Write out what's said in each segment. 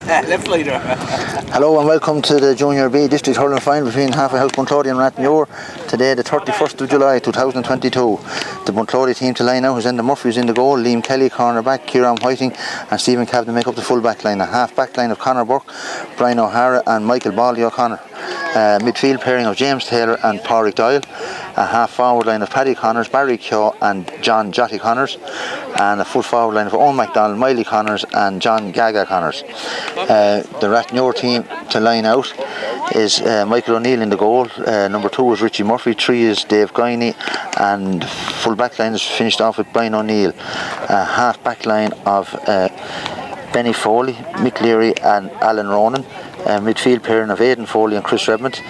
Left leader. Hello and welcome to the Junior B District Hurling Final between HWH Bunclody and Rathnure. Today the 31st of July 2022. The Bunclody team to line out is Enda Murphy is in the goal, Liam Kelly corner back, Kieran Whiting and Stephen Kavanagh make up the full back line. A half back line of Conor Burke, Brian O'Hara and Michael Baldy O'Connor. Midfield pairing of James Taylor and Pádraig Doyle. A half forward line of Paddy Connors, Barry Keogh and John Jotty Connors. And a full forward line of Owen MacDonald, Miley Connors and John Gaga Connors. The Rathnure team to line out is Michael O'Neill in the goal, number 2 is Richie Murphy, 3 is Dave Guiney, and full back line is finished off with Brian O'Neill. Half back line of Benny Foley, Mick Leary and Alan Ronan. Midfield pairing of Aidan Foley and Chris Redmond.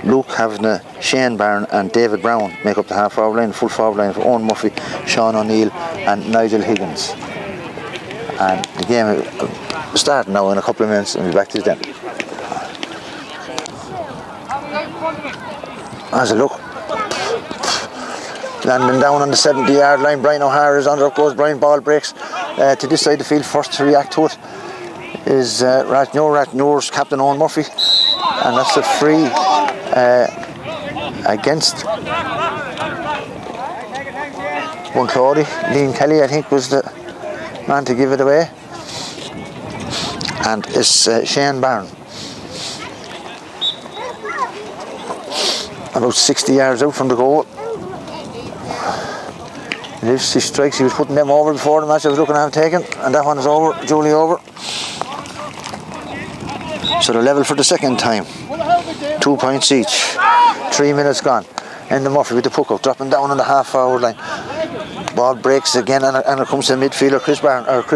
Luke Kavanagh, Shane Byrne and David Brown make up the half forward line. Full forward line for Owen Murphy, Sean O'Neill and Nigel Higgins. And the game will start now in a couple of minutes and we'll be back to you then. As a look, landing down on the 70-yard line, Brian O'Hara is under, up goes Brian, ball breaks to this side of the field. First to react to it is Rathnure's captain Owen Murphy, and that's a free against Bunclody. Liam Kelly I think was the man to give it away, and it's Shane Byrne. About 60 yards out from the goal. He strikes, he was putting them over before the match. I was looking at him taken, and that one is over, duly over. So they're level for the second time. 2 points each. 3 minutes gone. Enda Murphy with the puck up, dropping down on the half forward line. Ball breaks again, and it comes to the midfielder Chris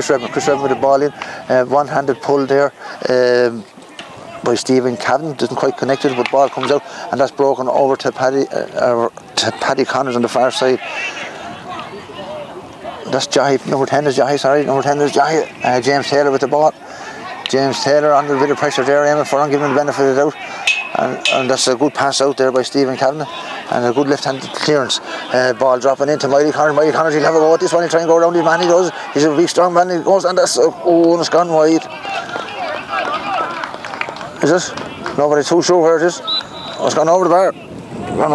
Redmond with the ball in. One-handed pull there by Stephen Kavanagh, doesn't quite connect it, but ball comes out, and that's broken over to Paddy Connors on the far side. That's Jahi, number 10 is Jahi, James Taylor with the ball. James Taylor under a bit of pressure there, aiming for him, giving him the benefit of the doubt. And that's a good pass out there by Stephen Kavanagh, and a good left-handed clearance. Ball dropping into Miley Connors. Miley Connors, he'll have a go at this one, he'll try and go around his man, he does. He's a big strong man, he goes, and that's, and it's gone wide. Is it? Nobody's too sure where it is. Oh, it's gone over the bar. Gone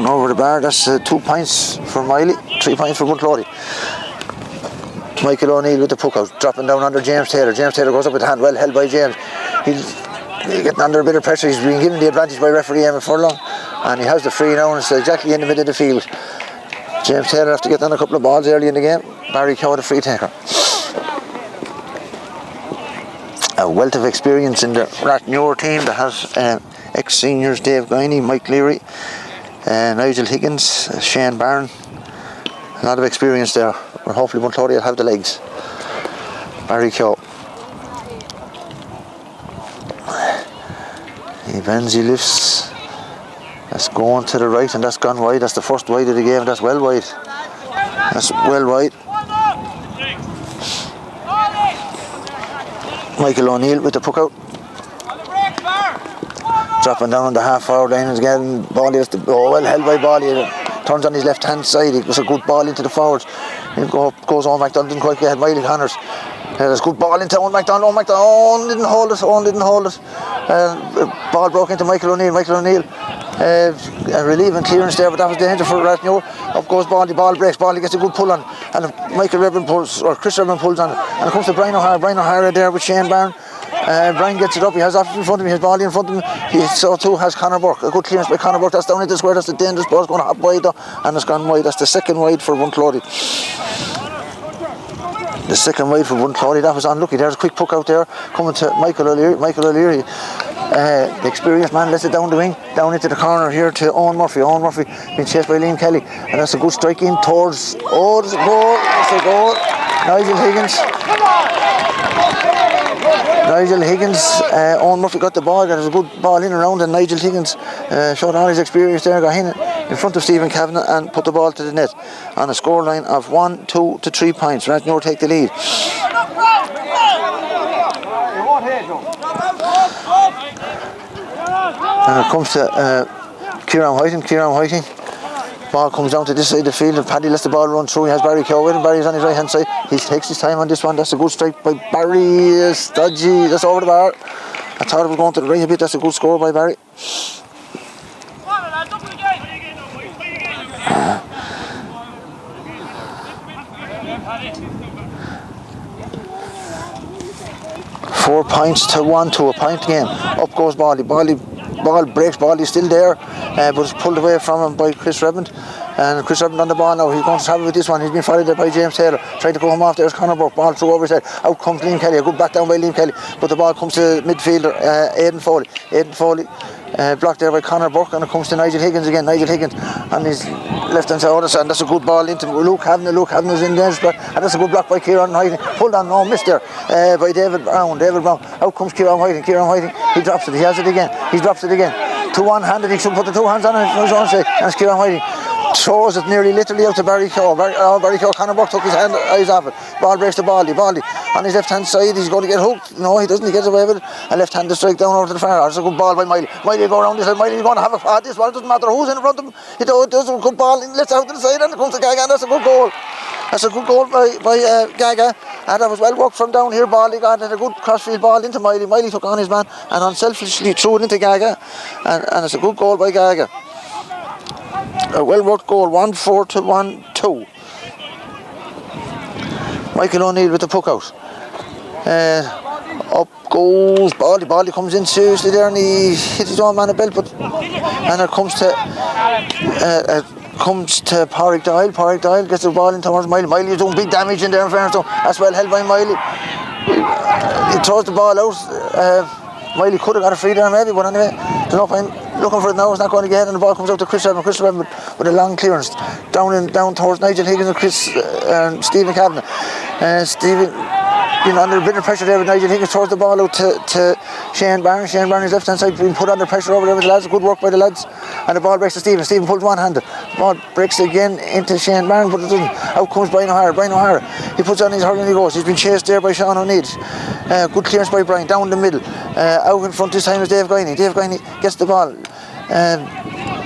over the bar, that's 2 points for Miley, 3 points for Bunclody. Michael O'Neill with the puck out, dropping down under James Taylor. James Taylor goes up with the hand, well held by James. He's getting under a bit of pressure, he's being given the advantage by referee Emma Furlong, and he has the free now, and it's exactly in the middle of the field. James Taylor have to get on a couple of balls early in the game. Barry Keogh the free taker. A wealth of experience in the Rathnure team that has ex-seniors Dave Guiney, Mike Leary, Nigel Higgins, Shane Byrne. A lot of experience there. Well, hopefully Bunclody will have the legs. Barry Keogh. He bends, he lifts. That's going to the right, and that's gone wide. That's the first wide of the game. That's well wide. That's well wide. Michael O'Neill with the puck out. Dropping down on the half forward line again. Bally is well held by Bally. Turns on his left hand side. It was a good ball into the forwards. It goes on MacDonald, didn't quite get Miley Connors. There's a good ball into Owen MacDonald. Owen didn't hold it. Ball broke into Michael O'Neill. A relieving clearance there, but that was danger for Rathnure. Up goes Baldy, ball breaks, Baldy gets a good pull on, and Michael Redmond pulls, or Chris Redmond pulls on it, and it comes to Brian O'Hara there with Shane Byrne. Brian gets it up, he has options in front of him, he has Baldy in front of him, he so too has Conor Burke. A good clearance by Conor Burke, that's down into the square, that's the dangerous ball, it's going up wide though, and it's gone wide. That's the second wide for Bunclody. That was unlucky. There's a quick puck out there coming to Michael O'Leary. The experienced man lets it down the wing, down into the corner here to Owen Murphy. Being chased by Liam Kelly, and that's a good strike in towards, there's a goal. Nigel Higgins, Owen Murphy got the ball, got a good ball in around, and Nigel Higgins showed all his experience there, got in front of Stephen Kavanagh and put the ball to the net on a scoreline of 1, 2 to 3 points. Rathnure take the lead. And it comes to Kieran Whiting. Ball comes down to this side of the field and Paddy lets the ball run through. He has Barry Keogh with him. Barry's on his right hand side. He takes his time on this one. That's a good strike by Barry. Stodgy. That's over the bar. I thought it was going to the right a bit. That's a good score by Barry. Four points to 1-2, a point game. Up goes Bally. Ball breaks. Bally's still there, but it's pulled away from him by Chris Redmond. And Chris Redmond on the ball now. He's going to travel with this one. He's been followed there by James Taylor. Trying to go home off. There's Conor Burke. Ball through over his head. Out comes Liam Kelly. A good back down by Liam Kelly. But the ball comes to midfielder Aidan Foley. Aidan Foley blocked there by Conor Burke, and it comes to Nigel Higgins again. Nigel Higgins on his left hand side. And that's a good ball into Luke Kavanagh. Luke Kavanagh's in there. And that's a good block by Kieran Whiting. Hold on, no, missed there by David Brown. Out comes Kieran Whiting. He drops it. He has it again. He drops it again. To one-handed. He should put the two hands on it for his own sake. And it's Kieran Whiting. Throws it nearly literally out to Barry Keogh. Barry Keogh, Conor Burke took his eyes off it. Ball breaks to Baldy on his left hand side. He's going to get hooked. No, he doesn't. He gets away with it. A left handed strike down over to the far. It's a good ball by Miley. Miley go around this side. Miley's going to have a part this one. It doesn't matter who's in front of him. It does a good ball. He lets out to the side and it comes to Gaga, and that's a good goal. That's a good goal by Gaga, and that was well worked from down here. Baldy got a good crossfield ball into Miley. Miley took on his man and unselfishly threw it into Gaga, and it's a good goal by Gaga. A well worked goal, 1-4 to 1-2. Michael O'Neill with the puck out. Up goes Baldy. Baldy comes in seriously there and he hits his own man a belt, and it comes to Pádraig Doyle. Pádraig Doyle gets the ball in towards Miley. Miley is doing big damage in there in fairness. That's well held by Miley. He throws the ball out. Miley could have got a free there maybe, but anyway, there's no point looking for it now. It's not going to get, and the ball comes out to Chris Redmond. Chris Redmond with a long clearance down towards Nigel Higgins and Stephen Kavanagh. Stephen under a bit of pressure there with Nigel Higgins, throws the ball out to Shane Barron. Shane Barron is left hand side, being put under pressure over there with the lads. Good work by the lads, and the ball breaks to Stephen. Stephen pulls one-handed. The ball breaks again into Shane Barron, but it doesn't. Out comes Brian O'Hara. He puts on his hurling and he goes. He's been chased there by Sean O'Neill. Good clearance by Brian down the middle. Out in front this time is Dave Guiney. Dave Guiney gets the ball.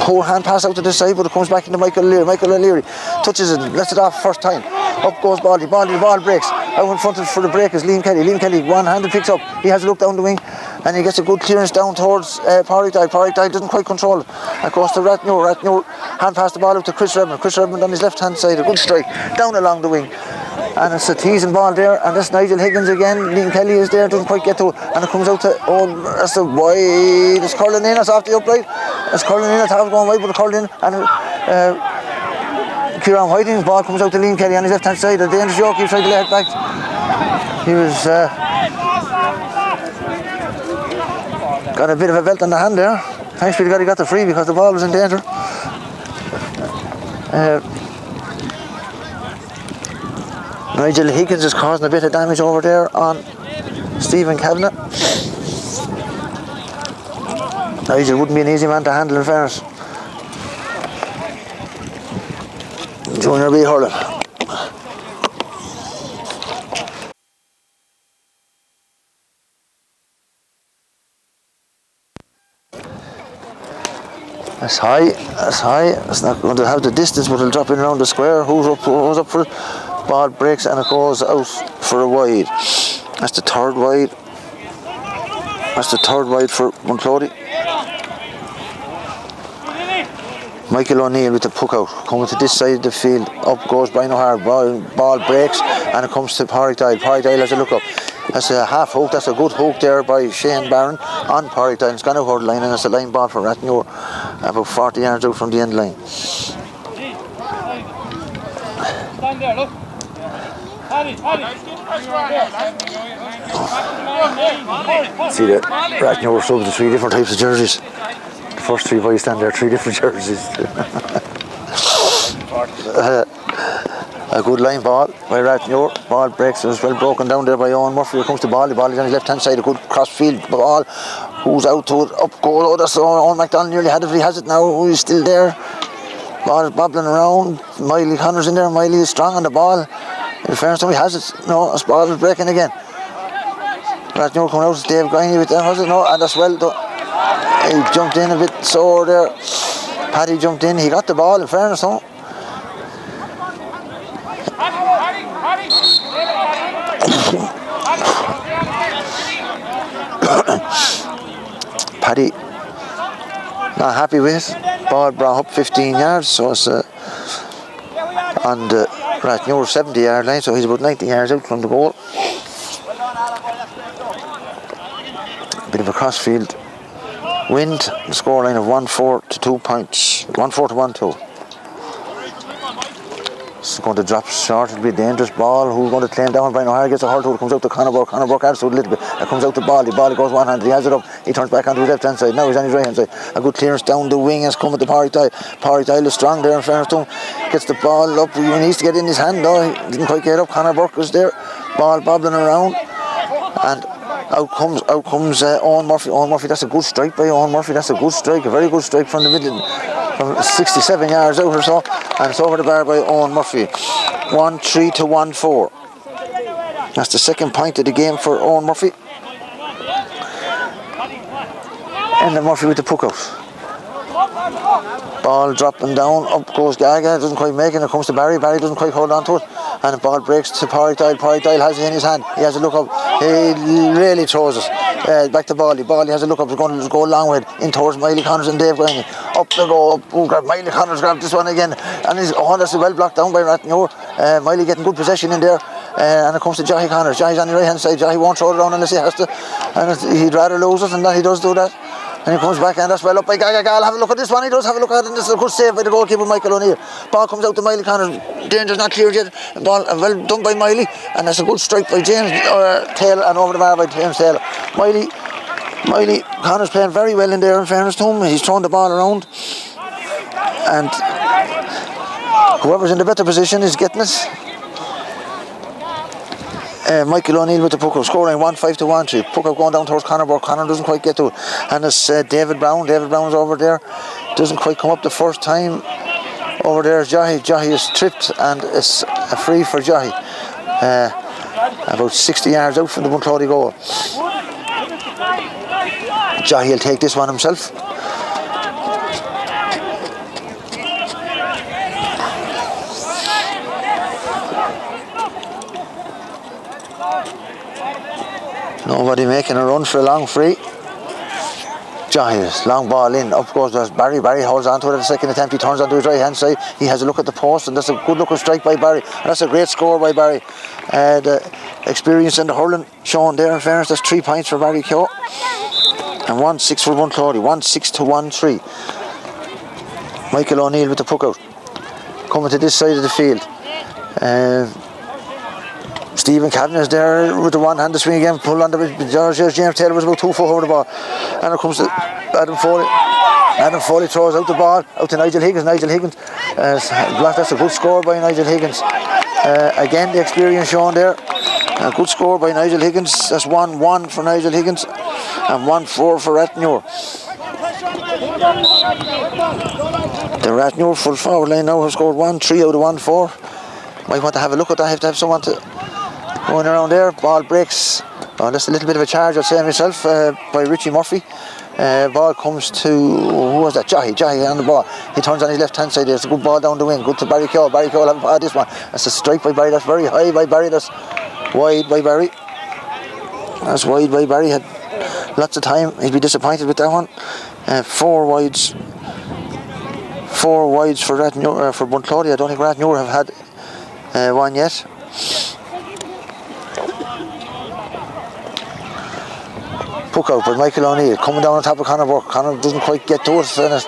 Poor hand pass out to the side, but it comes back into Michael O'Leary. Michael O'Leary touches it, lets it off first time. Up goes Baldy. The ball breaks. Out in front for the break is Liam Kelly. Liam Kelly one-handed picks up. He has a look down the wing and he gets a good clearance down towards Pádraig Doyle. Pádraig Doyle doesn't quite control it. It goes to Rathnure. Rathnure hand pass the ball out to Chris Redmond. Chris Redmond on his left hand side. A good strike down along the wing. And it's a teasing ball there, and that's Nigel Higgins again. Liam Kelly is there, doesn't quite get to it, and it comes out to that's the wide. It's curling in, it's off the upright. It's curling in, it's half going wide, but it's curling in, and Kieran Whiting's ball comes out to Liam Kelly on his left hand side. The Danish York keeps trying to lay it back. He was got a bit of a belt on the hand there. Thanks be to God he got the free because the ball was in danger. Nigel Higgins is causing a bit of damage over there on Stephen Kavanagh. Nigel wouldn't be an easy man to handle in fairness. Junior B hurling. That's high. It's not going to have the distance, but it'll drop in around the square. Who's up for it? Ball breaks and it goes out for a wide. That's the third wide. For Bunclody. Michael O'Neill with the puck out. Coming to this side of the field. Up goes Brian O'Hara. Ball breaks and it comes to Pádraig Doyle. Pádraig Doyle has a look up. That's a half hook. That's a good hook there by Shane Barron on Pádraig Doyle. It's gone over the line and it's a line ball for Rathnure. About 40 yards out from the end line. Stand there, look. See that Rathnure subs the three different types of jerseys. The first three boys stand there, three different jerseys. A good line ball by Rathnure. Ball breaks and it's well broken down there by Owen Murphy. Here comes the ball. The ball is on his left hand side. A good cross field ball. Who's out to it? Up goal. Oh, that's Owen McDonald nearly had it. He has it now. He's still there. Ball is bobbling around. Miley Connor's in there. Miley is strong on the ball. In fairness, he has it. No, this ball is breaking again. Rathnure coming out. Dave Guiney with that, has it? No, and that's well done. He jumped in a bit sore there. Paddy jumped in, he got the ball in fairness though. Paddy not happy with it. Ball brought up 15 yards, so it's on the Rathnure 70-yard line, so he's about 90 yards out from the goal. Bit of a crossfield wind, the scoreline of 1-4 to 2 points. 1-4 to 1-2. It's going to drop short, it'll be a dangerous ball. Who's going to claim down? Brian O'Hara gets a hurl to it, comes out to Conor Burke adds to it a little bit. It comes out to Bally. Bally goes one hand, he has it up, he turns back onto his left hand side. Now he's on his right hand side. A good clearance down the wing has come at the Parry Tile. Parry Tile is strong there in fairness to him. Gets the ball up, he needs to get in his hand though. He didn't quite get up. Conor Burke is there. Ball bobbling around. And out comes Owen Murphy. Owen Murphy, that's a good strike by Owen Murphy. That's a good strike, a very good strike from the middle, from 67 yards out or so. And it's over the bar by Owen Murphy. 1-3 to 1-4. That's the second point of the game for Owen Murphy. And then Murphy with the puck out. Ball dropping down, up goes Gaga, doesn't quite make it. It comes to Barry. Barry doesn't quite hold on to it, and the ball breaks to Parry Tile. Parry Tile has it in his hand. He has a look up. He really throws it back to Bally. Bally has a look up. He's going to go a long way in towards Miley Connors and Dave Guiney. Up they go. Up. Oh, grab Miley Connors. Grab this one again, and that's well blocked down by Rathnure. Miley getting good possession in there. And it comes to Jahi Connors. Jahi's on the right hand side. Jahi won't throw it around unless he has to, and he'd rather lose it, and then he does do that. And he comes back, and that's well up by Gaga. Have a look at this one. He does have a look at it, and this is a good save by the goalkeeper Michael O'Neill. Ball comes out to Miley Connors. Danger's not cleared yet. Ball well done by Miley, and that's a good strike by James Taylor, and over the bar by James Taylor. Miley Connors playing very well in there in fairness to him. He's throwing the ball around, and whoever's in the better position is getting it. Michael O'Neill with the puck up, scoring 1-5 to 1-3. Puck up going down towards Conor Burke. Conor doesn't quite get to it, and it's David Brown. David Brown's over there, doesn't quite come up the first time. Over there is Jahi. Jahi is tripped, and it's a free for Jahi. About 60 yards out from the Bunclody goal. Jahi will take this one himself. Nobody making a run for a long free. Giles, long ball in, up goes Barry. Barry holds on to it at the second attempt. He turns onto his right hand side. He has a look at the post, and that's a good looking strike by Barry. And that's a great score by Barry. The experience and the hurling shown there in fairness. That's 3 points for Barry Keogh. And 1-6 for Bunclody. 1-6 to 1-3. Michael O'Neill with the puck out. Coming to this side of the field. Stephen Kavanagh is there with the one-handed swing again, pulled on the James Taylor was about 2 foot over the ball, and it comes to Adam Foley. Adam Foley throws out the ball out to Nigel Higgins. That's a good score by Nigel Higgins. Again, the experience shown there. A good score by Nigel Higgins. That's 1-1 for Nigel Higgins and 1-4 for Rathnure. The Rathnure full forward line now have scored 1-3 out of 1-4. Might want to have a look at that. Have to have someone to going around there. Ball breaks. Oh, that's a little bit of a charge, I'd say myself, by Richie Murphy. Ball comes to, who was that? Jahi on the ball. He turns on his left hand side. There's a good ball down the wing. Good to Barry Keogh. Barry Keogh will have this one. That's a strike by Barry. That's very high by Barry. That's wide by Barry. That's wide by Barry. Had lots of time. He'd be disappointed with that one. 4 wides. 4 wides for Rathnure, for Bunclody. I don't think Rathnure have had one yet. Puck out by Michael O'Neill, coming down on top of Conor Burke. Conor doesn't quite get to it, and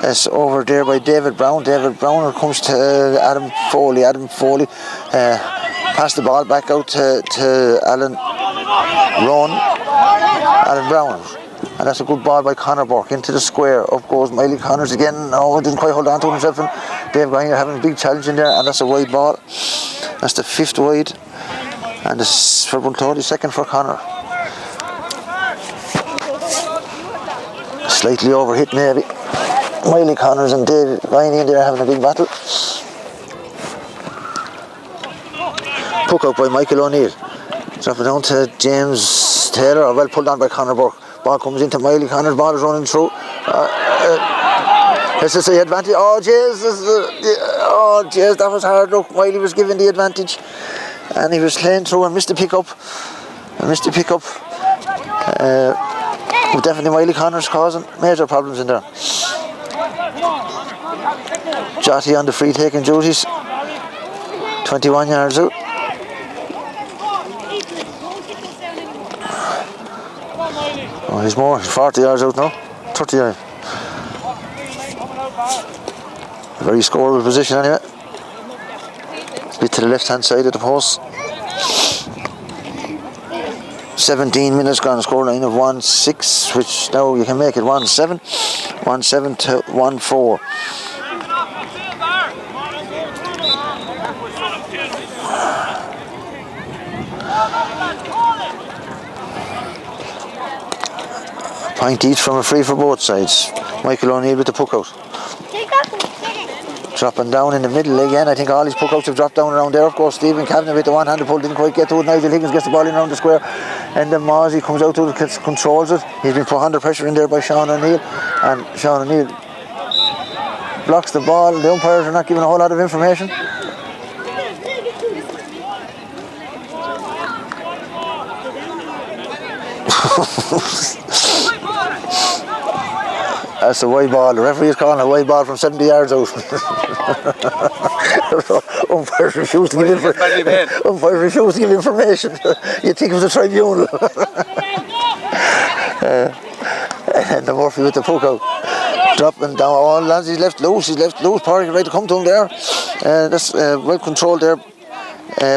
it's over there by David Brown. David Brown comes to Adam Foley. Adam Foley passed the ball back out to Alan Brown. And that's a good ball by Conor Burke into the square. Up goes Miley Connors again. No, didn't quite hold on to himself. And Dave Guiney having a big challenge in there, and that's a wide ball. That's the 5th wide. And this for Bunclody, 2nd for Conor. Slightly overhit maybe. Miley Connors and Dave Guiney in there having a big battle. Puck out by Michael O'Neill. Drop it down to James Taylor, well pulled on by Conor Burke. Ball comes into Miley Connors, ball is running through. This is the advantage. Oh, jeez, that was hard. Look, Wiley was given the advantage, and he was playing through and missed the pickup. Definitely Wiley Connors causing major problems in there. Jotty on the free taking duties. 21 yards out. Oh, he's more. He's 40 yards out now. 30 yards. Very scoreable position anyway. A bit to the left hand side of the post. 17 minutes gone, scoreline of 1-6, which now you can make it 1-7. 1-7 to 1-4. Point each from a free for both sides. Michael O'Neill with the puck out. Dropping down in the middle again. I think all his puck outs have dropped down around there. Of course, Stephen Kavanagh with the one-handed pull didn't quite get to it. Nigel Higgins gets the ball in around the square, and then Mozzie comes out to it, controls it. He's been put under pressure in there by Sean O'Neill, and Sean O'Neill blocks the ball. The umpires are not giving a whole lot of information. That's a wide ball. The referee is calling a wide ball from 70 yards out. Umpires refuse to give information. You'd think it was a tribunal. And the Murphy with the puck out. Dropping down. Oh, lads, he's left loose. Parry right to come to him there. That's well controlled there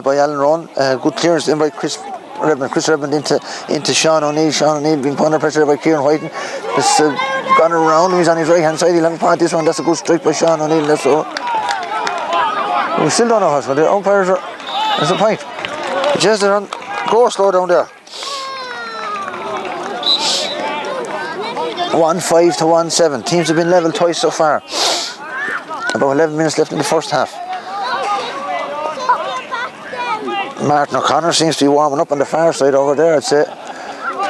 by Alan Rowan. Good clearance in by Chris Redmond into Sean O'Neill. Sean O'Neill being put under pressure by Kieran Whiten. It's gone around him. He's on his right hand side. He'll have a point this one. That's a good strike by Sean O'Neill. That's all. We still don't know what's going on. The umpires are. There's a point. Just they're on. Go slow down there. 1-5 to 1-7. Teams have been level twice so far. About 11 minutes left in the first half. Martin O'Connor seems to be warming up on the far side over there. I'd say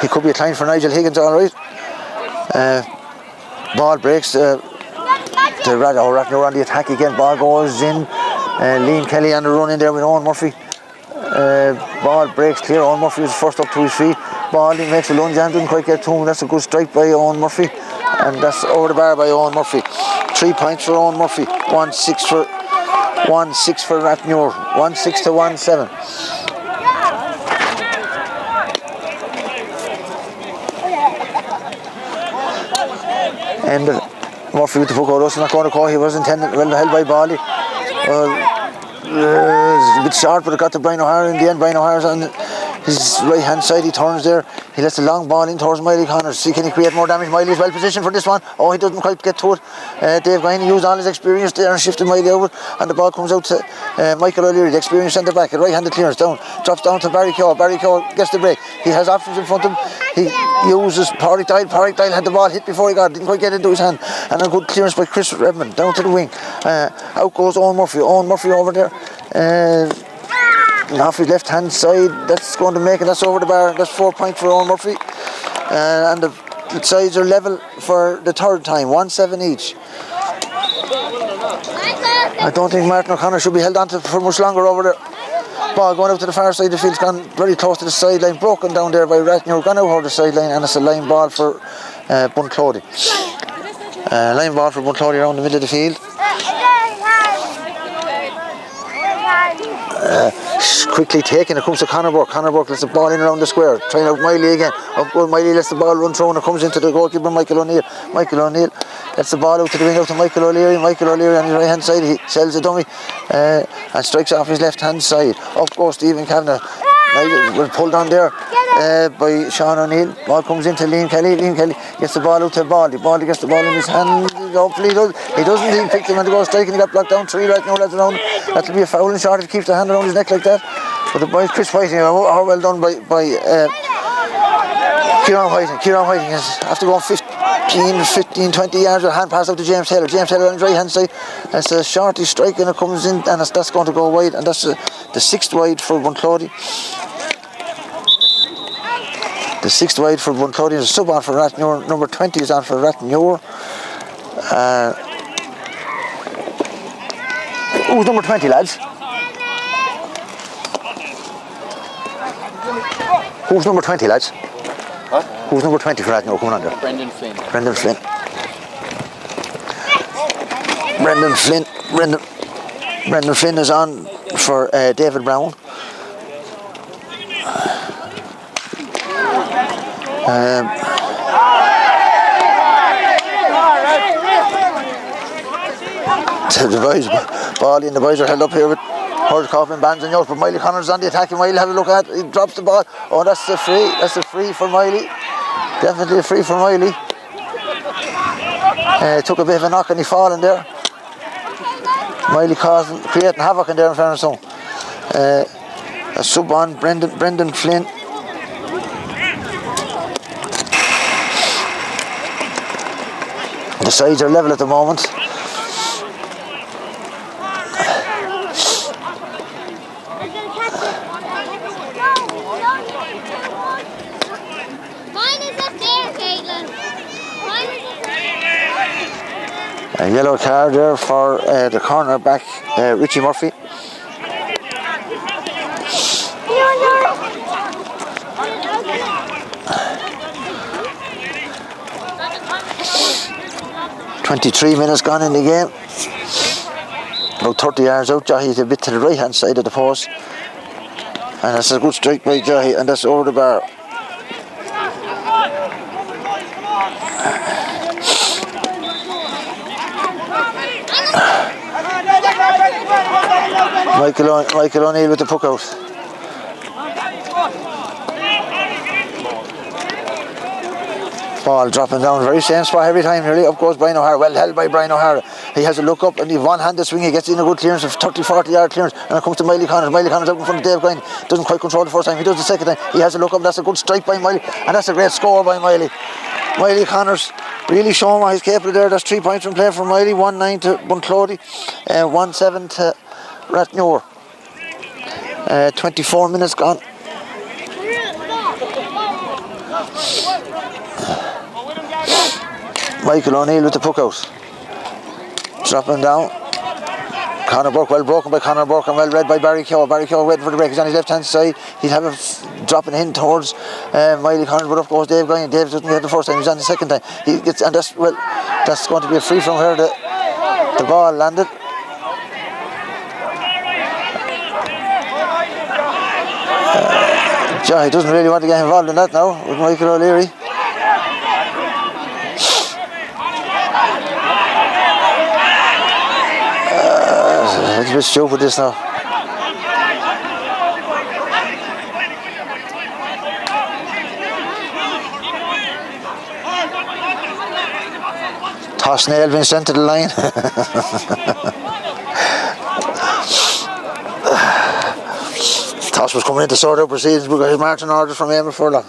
he could be a client for Nigel Higgins, all right. Ball breaks. Rathnure on the attack again. Ball goes in. Liam Kelly on the run in there with Owen Murphy. Ball breaks clear. Owen Murphy was first up to his feet. Ball he makes a lunge and didn't quite get to him. That's a good strike by Owen Murphy, and that's over the bar by Owen Murphy. 3 points for Owen Murphy. 1-6 for Rathnure. 1-6 to 1-7. And Murphy with the puck out. That's not going to call. He was intended well held by Bally. It's a bit short, but it got to Brian O'Hara in the end. Brian O'Hara's on his right hand side. He turns there. He lets the long ball in towards Miley Connors. See, can he create more damage? Miley is well positioned for this one. Oh, he doesn't quite get to it. Dave Guiney used all his experience there and shifted Miley over, and the ball comes out to Michael O'Leary, the experienced centre back. A right-handed clearance down, drops down to Barry Keogh. Barry Keogh gets the break. He has options in front of him. He uses Pádraig Doyle. Pádraig Doyle had the ball hit before he got it. Didn't quite get into his hand. And a good clearance by Chris Redmond down to the wing. Out goes Owen Murphy. Owen Murphy over there. Off his left hand side. That's going to make it. That's over the bar. That's 4 points for Owen Murphy. And the sides are level for the third time. 1-7 each. I don't think Martin O'Connor should be held on to for much longer over there. Ball going out to the far side of the field, gone very close to the sideline, broken down there by Rathnure, gone out over the sideline, and it's a line ball for Bunclody. Line ball for Bunclody around the middle of the field. Quickly taken, it comes to Conor Burke. Conor Burke lets the ball in around the square, trying out Miley again. Up goes Miley, lets the ball run through, and it comes into the goalkeeper Michael O'Neill. Michael O'Neill lets the ball out to the wing, out to Michael O'Leary. Michael O'Leary on his right hand side, he sells a dummy and strikes off his left hand side. Up goes Stephen Kavanagh. Was pulled on there by Sean O'Neill. Ball comes into Liam Kelly. Liam Kelly gets the ball out to Baldy. Baldy gets the ball in his hand. Hopefully he doesn't. He picked him and to go striking. He got blocked down. 3 right now lads around. That'll be a foul and short if he keeps the hand around his neck like that. But the boys, Chris Whiting, are well done by Kieran Whiting. Kieran Whiting has after going 15, 20 yards with a hand pass out to James Taylor. James Taylor on his right hand side. That's a shorty strike and it comes in, and that's going to go wide, and that's the 6th wide for Bunclody. The 6th wide for Bunclody is a sub on for Rathnure. Number 20 is on for Rathnure. Who's number 20, lads? Who's number 20, lads? What? Who's number 20 for Rathnure coming on there? Brendan Flynn. Brendan Flynn. Brendan Flynn is on for David Brown. The boys, Bally and the boys are held up here with Hurling Coughlin, Bands and Yost, but Miley Connors on the attacking. Miley, have a look at it. He drops the ball. Oh, that's a free. That's a free for Miley. Definitely a free for Miley. Took a bit of a knock and he fallen there. Miley creating havoc in there in fairness. So, a sub on Brendan Flynn. The sides are level at the moment. A yellow card there for the corner back, Richie Murphy. .23 gone in the game. About 30 yards out. Jahi's a bit to the right hand side of the post. And that's a good strike by Jahi, and that's over the bar. Michael O'Neill with the puck out. Ball dropping down, very same spot every time nearly. Up goes Brian O'Hara, well held by Brian O'Hara. He has a look up and he one-handed swing, he gets in a good clearance of 30-40 yard clearance, and it comes to Miley Connors. Miley Connors out in front of Dave Guine, doesn't quite control the first time, he does the second time. He has a look up, that's a good strike by Miley, and that's a great score by Miley. Miley Connors really showing what he's capable there. That's 3 points from play for Miley. 1-9 to Bunclody, 1-7 to Rathnure. 24 minutes gone. Michael O'Neill with the puck out. Dropping down. Conor Burke, well broken by Conor Burke and well read by Barry Keogh. Barry Keogh waiting for the break. He's on his left hand side. He'll have a dropping in towards Miley Connors, but up goes Dave Guine. Dave doesn't get the first time, he's on the second time. He gets, and that's going to be a free from where the ball landed. He doesn't really want to get involved in that now with Michael O'Leary. It's a bit stupid this now. Toss nail being sent to the line. Toss was coming in to sort out proceedings because his marching orders from Eamon Furlong.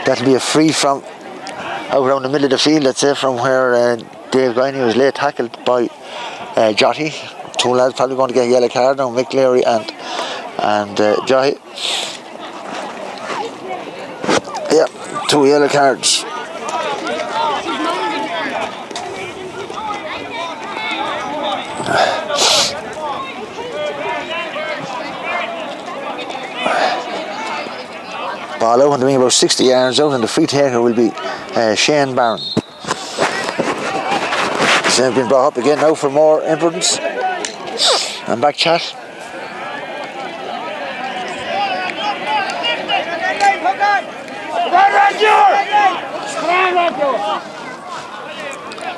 That'll be a free from out around the middle of the field, let's say, from where Dave Guiney was late tackled by Jotty. Two lads probably going to get a yellow card now, Mick Leary and Jotty. Yeah, 2 yellow cards. Ball out and being about 60 yards out, and the free taker will be Shane Barron. He's been brought up again now for more impudence and back chat.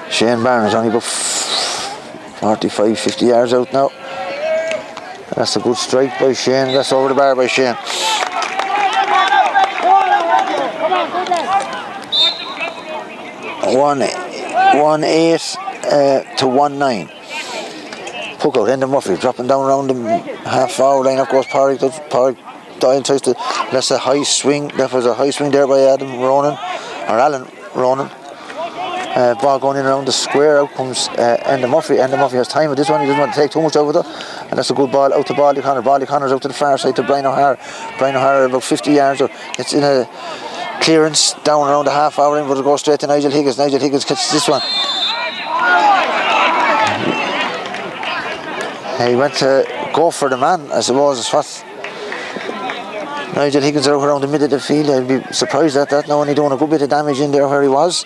Shane Barron is only about 45-50 yards out now. That's a good strike by Shane. That's over the bar by Shane. 1-8 to 1-9. Puck out, Enda Murphy dropping down around the half forward line. Of course, Parrick Doyle tries to. That's a high swing. That was a high swing there by Alan Ronan. Ball going in around the square. Out comes Enda Murphy. Enda Murphy has time with this one. He doesn't want to take too much over it, and that's a good ball out to Bally Connor. Bally Connor's out to the far side to Brian O'Hara. Brian O'Hara about 50 yards out. It's in a clearance down around the half hour ring, but it goes straight to Nigel Higgins. Nigel Higgins catches this one. He went to go for the man, I suppose, is what Nigel Higgins are out around the middle of the field. I'd be surprised at that now, only doing a good bit of damage in there where he was.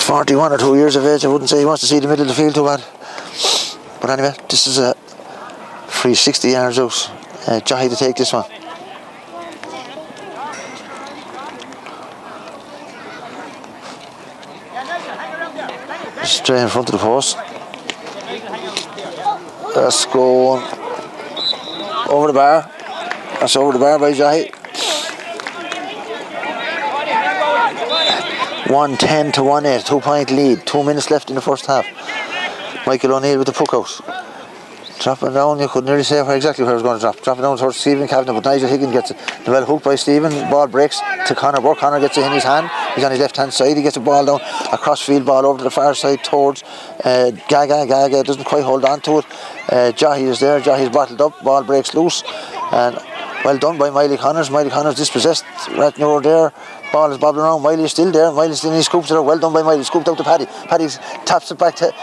41 or 2 years of age, I wouldn't say he wants to see the middle of the field too bad. But anyway, this is a free 60 yards out. Jahi to take this one. Straight in front of the post. That's going over the bar. That's over the bar by Jahi. 110 to 1-8, 2-point lead. 2 minutes left in the first half. Michael O'Neill with the puck out. Dropping down, you could nearly say exactly where it was going to drop. Dropping down towards Stephen Kavanagh, but Nigel Higgins gets it. The well hooked by Stephen. Ball breaks to Conor Burke. Conor gets it in his hand. He's on his left hand side. He gets the ball down. A crossfield ball over to the far side towards Gaga. Gaga doesn't quite hold on to it. Jahi is there. Jahi's bottled up. Ball breaks loose. And well done by Miley Connors. Miley Connors dispossessed. Rathnure there. Ball is bobbling around. Miley is still there. Miley still in his scoops it out. Well done by Miley. Scooped out to Paddy. Paddy taps it back to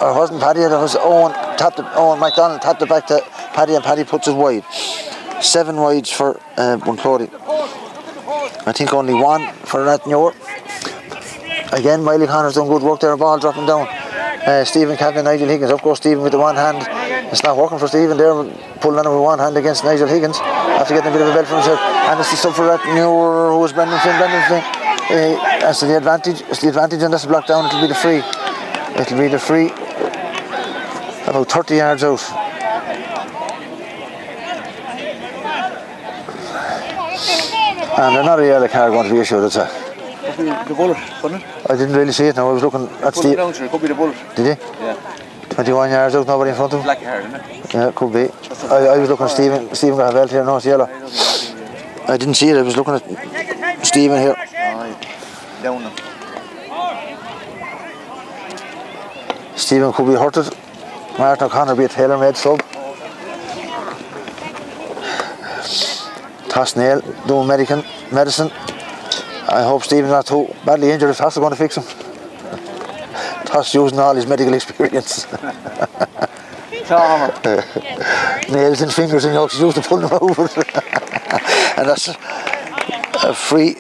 or it wasn't Paddy, it was Owen. Owen MacDonald tapped it back to Paddy, and Paddy puts it wide. 7 wides for Bunclody. I think only 1 for Rathnure. Again, Miley Connors done good work there. Ball dropping down. Stephen Kavanagh, Nigel Higgins. Up goes Stephen with the one hand. It's not working for Stephen there. Pulling on it with one hand against Nigel Higgins. After getting a bit of a belt for himself. And it's the sub for Rathnure, who was Brendan Flynn. That's the advantage. It's the advantage, and that's a block down. It'll be the free. It'll be the free. About 30 yards out. And another yellow card going to be issued, that's it. The bullet, wasn't it? I didn't really see it now. I was looking at Steve. It could be the bullet. Did he? Yeah. 21 yards out, nobody in front of him. Black card, isn't it? Yeah, it could be. I was looking at Stephen. Stephen got a belt here. No, it's yellow. I didn't see it. I was looking at Stephen here. Down now. Stephen could be hurted. Martin O'Connor be a tailor-made sub. Toss Nail doing medicine. I hope Stephen's not too badly injured if Toss is going to fix him. Toss using all his medical experience. Nails and fingers and yokes, he's used to pulling them over. And that's a free.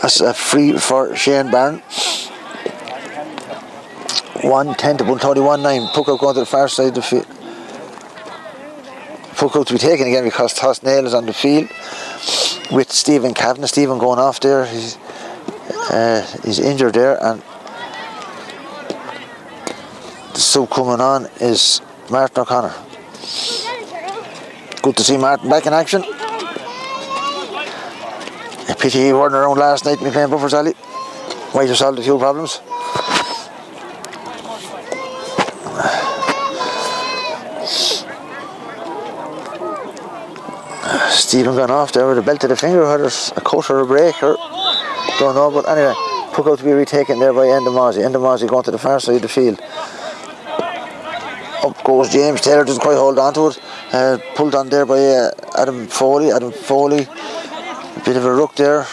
That's a free for Shane Barron. 1-10 to Bunclody, 1-9. Puck out going to the far side of the field. Puck out to be taken again because Toss Nail is on the field with Stephen Kavanagh. Stephen going off there. He's injured there, and the sub coming on is Martin O'Connor. Good to see Martin back in action. A pity he wasn't around last night when we playing Buffers Alley. Might have solved a few problems. Stephen gone off there with a belt to the finger, whether it's a cut or a break or don't know, but anyway, puck out to be retaken there by Endamozzi. Endamozzi going to the far side of the field. Up goes James Taylor, doesn't quite hold on to it. Pulled on there by Adam Foley. A bit of a ruck there.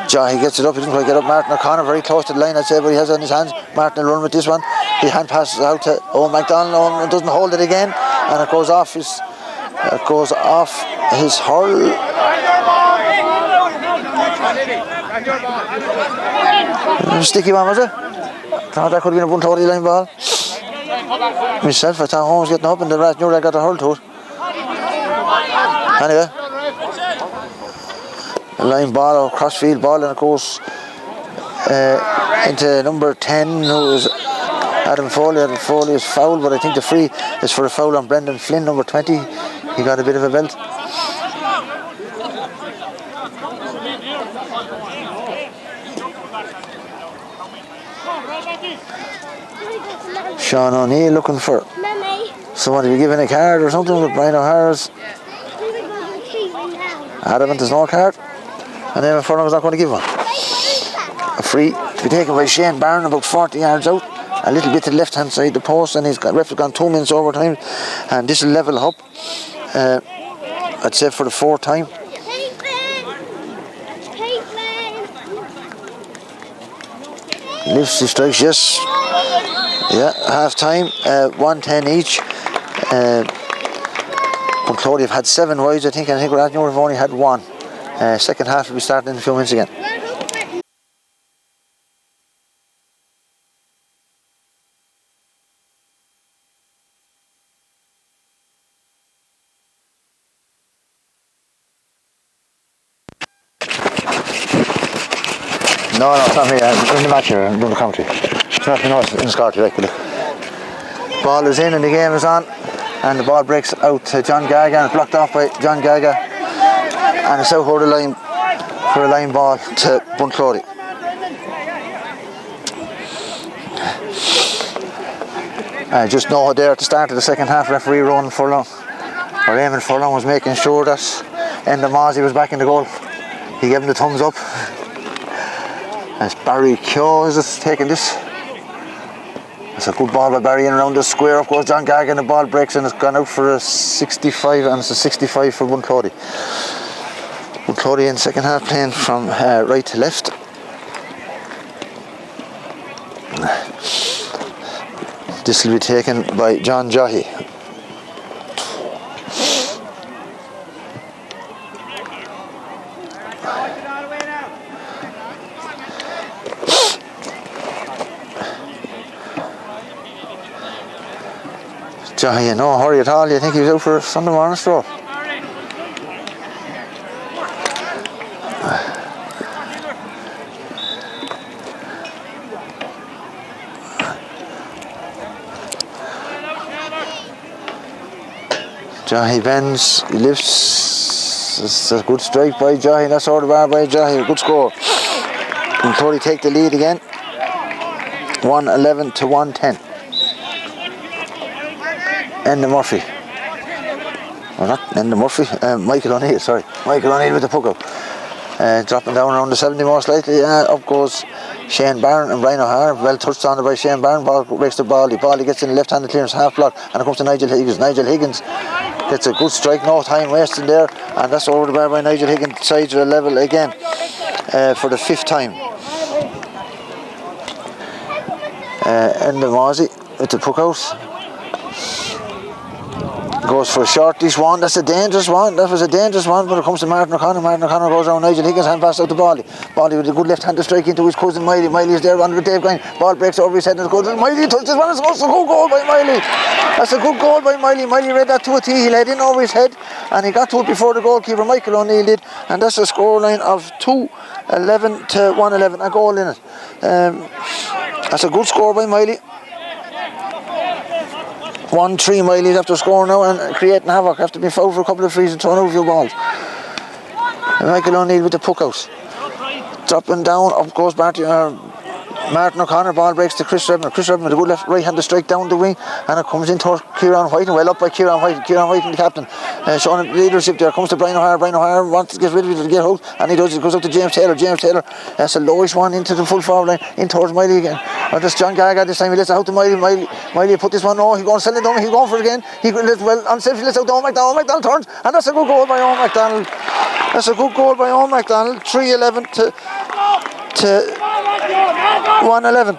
He gets it up, he doesn't quite get up. Martin O'Connor very close to the line, I'd say, but he has it in his hands. Martin will run with this one. He hand passes out to Owen MacDonald. Owen doesn't hold it again, and it goes off his hurl. Sticky one, was it? Thought that could have been a Bunclody line ball. Myself, I thought Holmes was getting up, and the Rathnure got a hurl to it. Anyway, a line ball or crossfield ball, and it goes into number 10, who is Adam Foley. Adam Foley is fouled, but I think the free is for a foul on Brendan Flynn, number 20. He got a bit of a belt. Sean O'Neill looking for someone to be given a card or something with Brian O'Hara's. Adamant there's no card, and then Furlong was not going to give one. A free to be taken by Shane Barron about 40 yards out. a little bit to the left hand side of the post, and ref has gone 2 minutes overtime, and this will level up, I'd say, for the 4th time. Lifts the strikes, yes. Yeah, half time, 1-10 each. Bunclody have had 7 wides, I think Rathnure have only had 1. Second half will be starting in a few minutes again. No, it's not me. I'm in the match here. I'm doing the commentary. It's not in Enniscorthy, like, ball is in and the game is on, and the ball breaks out to John Gaga and it's blocked off by John Gaga, and it's out over the line for a line ball to Bunclody. Just know there at the start of the second half, referee Ronan Furlong, or Eamon Furlong, was making sure that Mozzie was back in the goal. He gave him the thumbs up. As Barry Keogh is taking this. It's a good ball by Barry in around the square. Of course, John Gargan, the ball breaks and it's gone out for a 65, and it's a 65 for Bunclody. Bunclody in second half playing from right to left. This will be taken by John Jahi. Jahi, no hurry at all. You think he was out for a Sunday morning stroll? Jahi bends, he lifts. It's a good strike by Jahi. That's over the bar by Jahi. Good score. Bunclody take the lead again. 1-11 to 1-10. Enda Murphy. Or not Enda Murphy. Michael O'Neill. Sorry, Michael O'Neill with the puck out. Dropping down around the 70 more slightly. Up goes Shane Barron and Brian O'Hara. Well touched on it by Shane Barron. Ball breaks the ball. The ball gets in the left-handed clearance, half block, and it comes to Nigel Higgins. Nigel Higgins gets a good strike. No time wasting there, and that's over the bar by Nigel Higgins. Sides are level again for the 5th time. Enda Mozzie with the puck out. Goes for a shortish one. That's a dangerous one. That was a dangerous one when it comes to Martin O'Connor. Martin O'Connor goes around Nigel Higgins, hand pass out to Bally. Bally with a good left-handed strike into his cousin Miley. Miley is there under with Dave Grine. Ball breaks over his head and it goes. Miley touches one. It's a good goal by Miley. That's a good goal by Miley. Miley read that to a T. He led in over his head and he got to it before the goalkeeper Michael O'Neill did. And that's a scoreline of 2-11 to 1-11. A goal in it. That's a good score by Miley. 1-3 Miley's after scoring now and creating havoc after being fouled for a couple of frees and throwing over a few balls. And Michael O'Neill with the puck out. Dropping down, up goes Martin O'Connor. Ball breaks to Chris Redmond. Chris Redmond with a good right-handed strike down the wing, and it comes in towards Kieran White, and well up by Kieran White. Kieran White and the captain showing leadership there. Comes to Brian O'Hara. Brian O'Hara wants to get rid of it to get out, and he does. It goes up to James Taylor. James Taylor, that's a lowish one into the full forward line, in towards Miley again. But that's John Gaga this time. He lets it out to Miley. Miley put this one. No, he's going to send it down. He's going for it again. He well on self. He lets out to Owen McDonald. Owen McDonald turns, and that's a good goal by Owen McDonald. That's a good goal by Owen McDonald. 3-11 to 1-11.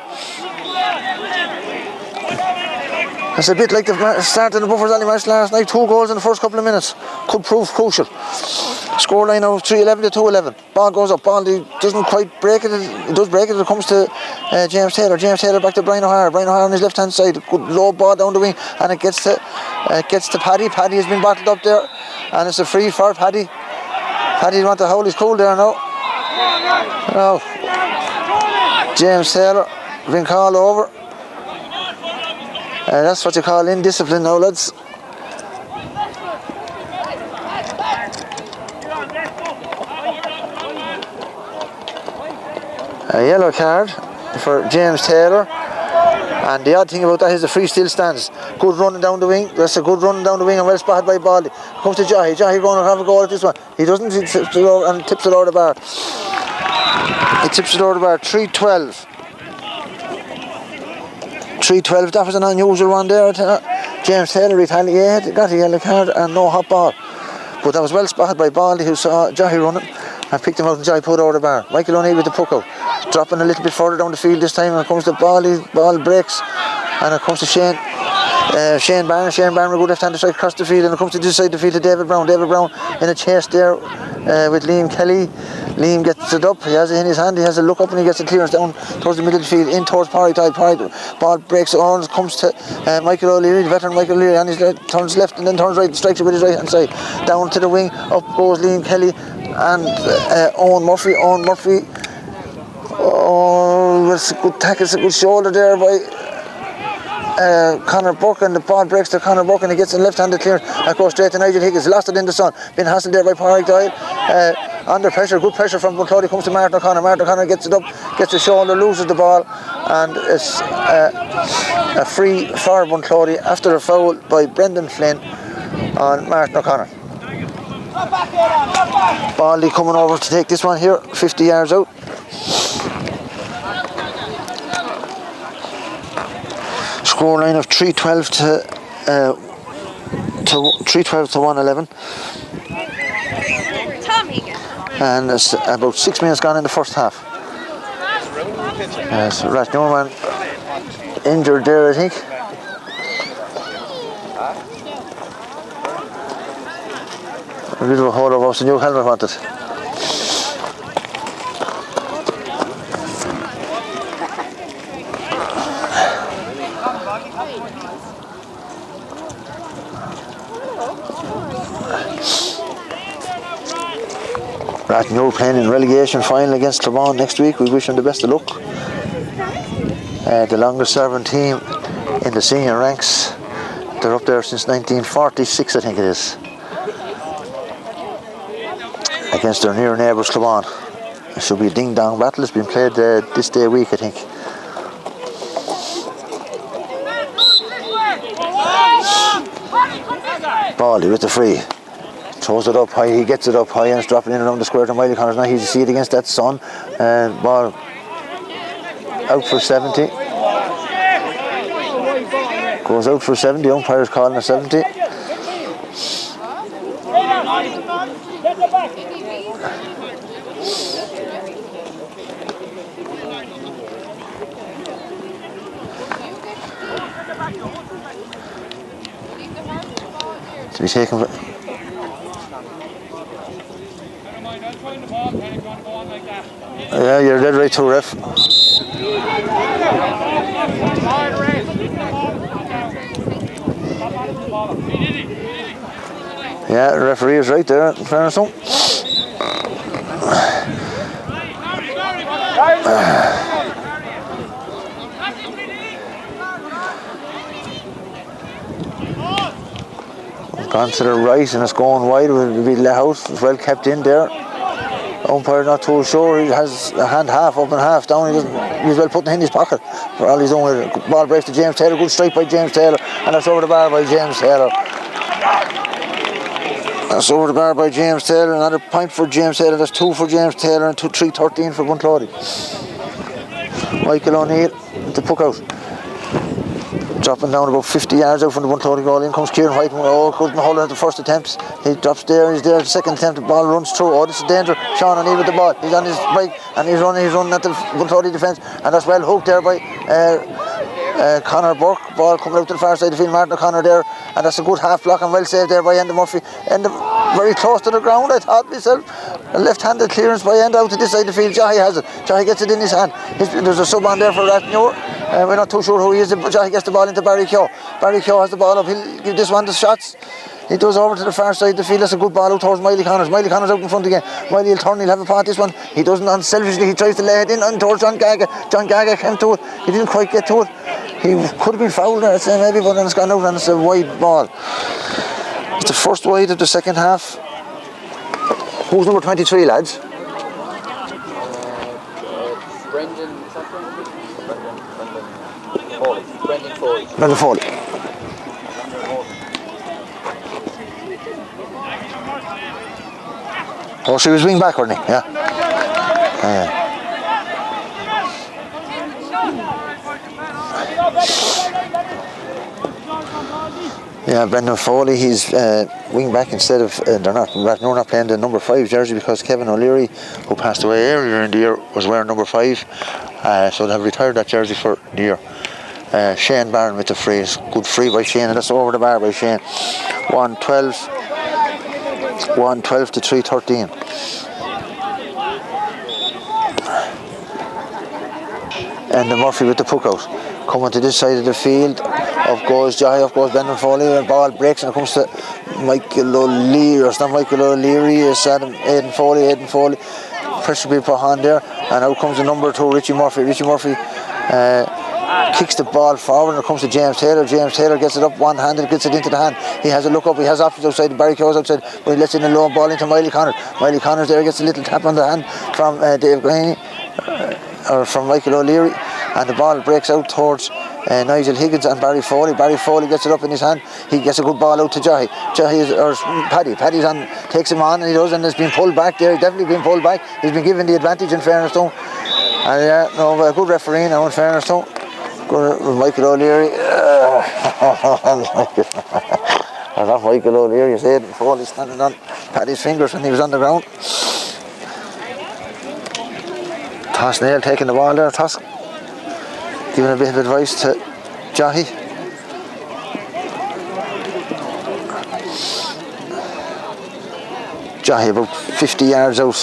It's a bit like the start of the Buffers Alley match last night. 2 goals in the first couple of minutes. Could prove crucial. Scoreline now 3-11 to 2-11. Ball goes up. Ball doesn't quite break it. It does break it. It comes to James Taylor. James Taylor back to Brian O'Hara. Brian O'Hara on his left hand side. Good low ball down the wing, and it gets to Paddy. Paddy has been bottled up there, and it's a free for Paddy. Paddy wants to hold his cool there now. James Taylor been called over. That's what you call indiscipline now, lads. A yellow card for James Taylor. And the odd thing about that is the free still stands. Good running down the wing. That's a good running down the wing and well spotted by Baldy. Comes to Jahi. Jahi going to have a goal at this one. He doesn't. He tips it over and tips it over the bar. He tips it over the bar. 3-12. 3-12, that was an unusual one there. James Taylor retaliated, got a yellow card and no hot ball. But that was well spotted by Baldy, who saw Johnny running and picked him out and Johnny put over the bar. Michael O'Neill with the puck out, dropping a little bit further down the field this time, and it comes to Baldy, ball breaks, and it comes to Shane Barron. Shane Barron will go left-handed strike across the field, and it comes to this side of the field to David Brown. David Brown in a chase there with Liam Kelly. Liam gets it up, he has it in his hand, he has a look up and he gets the clearance down towards the middle of the field, in towards Parry. Ball breaks on, comes to Michael O'Leary, the veteran Michael O'Leary, and he turns left and then turns right and strikes it with his right hand side. Down to the wing, up goes Liam Kelly and Owen Murphy. Oh, it's a good tackle, it's a good shoulder there by Conor Burke, and the ball breaks to Conor Burke and he gets a left-handed clearance that goes straight to Nigel Higgins. Lost it in the sun, been hassled there by Pádraig Doyle. Under pressure, good pressure from Bunclody, comes to Martin O'Connor. Martin O'Connor gets it up, gets the shoulder, loses the ball, and it's a free for Bunclody after a foul by Brendan Flynn on Martin O'Connor. Baldy coming over to take this one here, 50 yards out. Scoreline of 3-12 to 111. And it's about 6 minutes gone in the first half. So Rathnure man injured there, I think. A bit of a hold over us, a new helmet wanted. Rathnure playing in relegation final against Clebon next week. We wish them the best of luck. The longest serving team in the senior ranks. They're up there since 1946, I think it is. Against their near neighbours Clebon. It should be a ding-dong battle. It's been played this day week, I think. Baldy with the free. Throws it up high, he gets it up high and it's dropping in around the square to Miley Connors. Now he's see it against that sun. Ball out for 70. Goes out for 70, the umpire's calling a 70. To be taken for... Yeah, you're dead right too, ref. Yeah, the referee is right there, in fairness. Gone to the right and it's going wide. It will be let out. It's well kept in there. Umpire not too sure. He has a hand half up and half down. He's well putting it in his pocket for all he's doing. Ball breaks to James Taylor. Good strike by James Taylor, and that's over the bar by James Taylor. That's over the bar by James Taylor. Another point for James Taylor. That's 2 for James Taylor and 3-13 for Bunclody. Michael O'Neill with the puck out. Dropping down about 50 yards out from the Bunclody goal. In comes Kieran White. Oh, couldn't hold it at the first attempt. He drops there, he's there at the second attempt. The ball runs through. Oh, this is danger. Sean O'Neill with the ball. He's on his bike and he's running at the Bunclody defence. And that's well hooked there by Conor Burke. Ball coming out to the far side of the field. Martin O'Connor there. And that's a good half block and well saved there by Enda Murphy. Enda very close to the ground, I thought myself. A left-handed clearance by Enda out to this side of the field. Jahi has it. Jahi gets it in his hand. There's a sub on there for Rathnure. We're not too sure who he is, but Jahi gets the ball into Barry Keogh. Barry Keogh has the ball up. He'll give this one the shots. He goes over to the far side of the field. That's a good ball out towards Miley Connors. Miley Connors out in front again. Miley will turn, he'll have a part this one. He doesn't, unselfishly, he tries to lay it in towards John Gaga. John Gaga came to it. He didn't quite get to it. He could have been fouled there, I'd say maybe, but then it's gone out and it's a wide ball. It's the first wide of the second half. Who's number 23, lads? Brendan Foley. Oh, she was wing back, wasn't he? Yeah. Yeah. Yeah, Brendan Foley, he's wing back instead of, Rathnure not playing the number 5 jersey because Kevin O'Leary, who passed away earlier in the year, was wearing number 5. So they have retired that jersey for the year. Shane Barron with the free. Good free by Shane, and that's over the bar by Shane. 1-12 to 3-13. And the Murphy with the puck out. Coming to this side of the field. Up goes Jai, up goes Brendan Foley. The ball breaks and it comes to Michael O'Leary. It's not Michael O'Leary, it's Aidan Foley. Pressure being put on there. And out comes the number 2, Richie Murphy. Richie Murphy kicks the ball forward and it comes to James Taylor. James Taylor gets it up one-handed, gets it into the hand. He has a look up, he has options outside, Barry Cow's outside, but he lets in a low ball into Miley Connor. Miley Connor there gets a little tap on the hand from Dave Graney, or from Michael O'Leary, and the ball breaks out towards Nigel Higgins and Barry Foley. Barry Foley gets it up in his hand. He gets a good ball out to Jahi. Paddy's on, takes him on, and he does, and has been pulled back there. Definitely been pulled back. He's been given the advantage in fairness to him. And a good referee now in fairness to him. Good, Michael O'Leary. Not Michael O'Leary, it's Aidan Foley standing on Paddy's fingers when he was on the ground. Toss Nail taking the ball there. Toss giving a bit of advice to Jahi. Jahi about 50 yards out.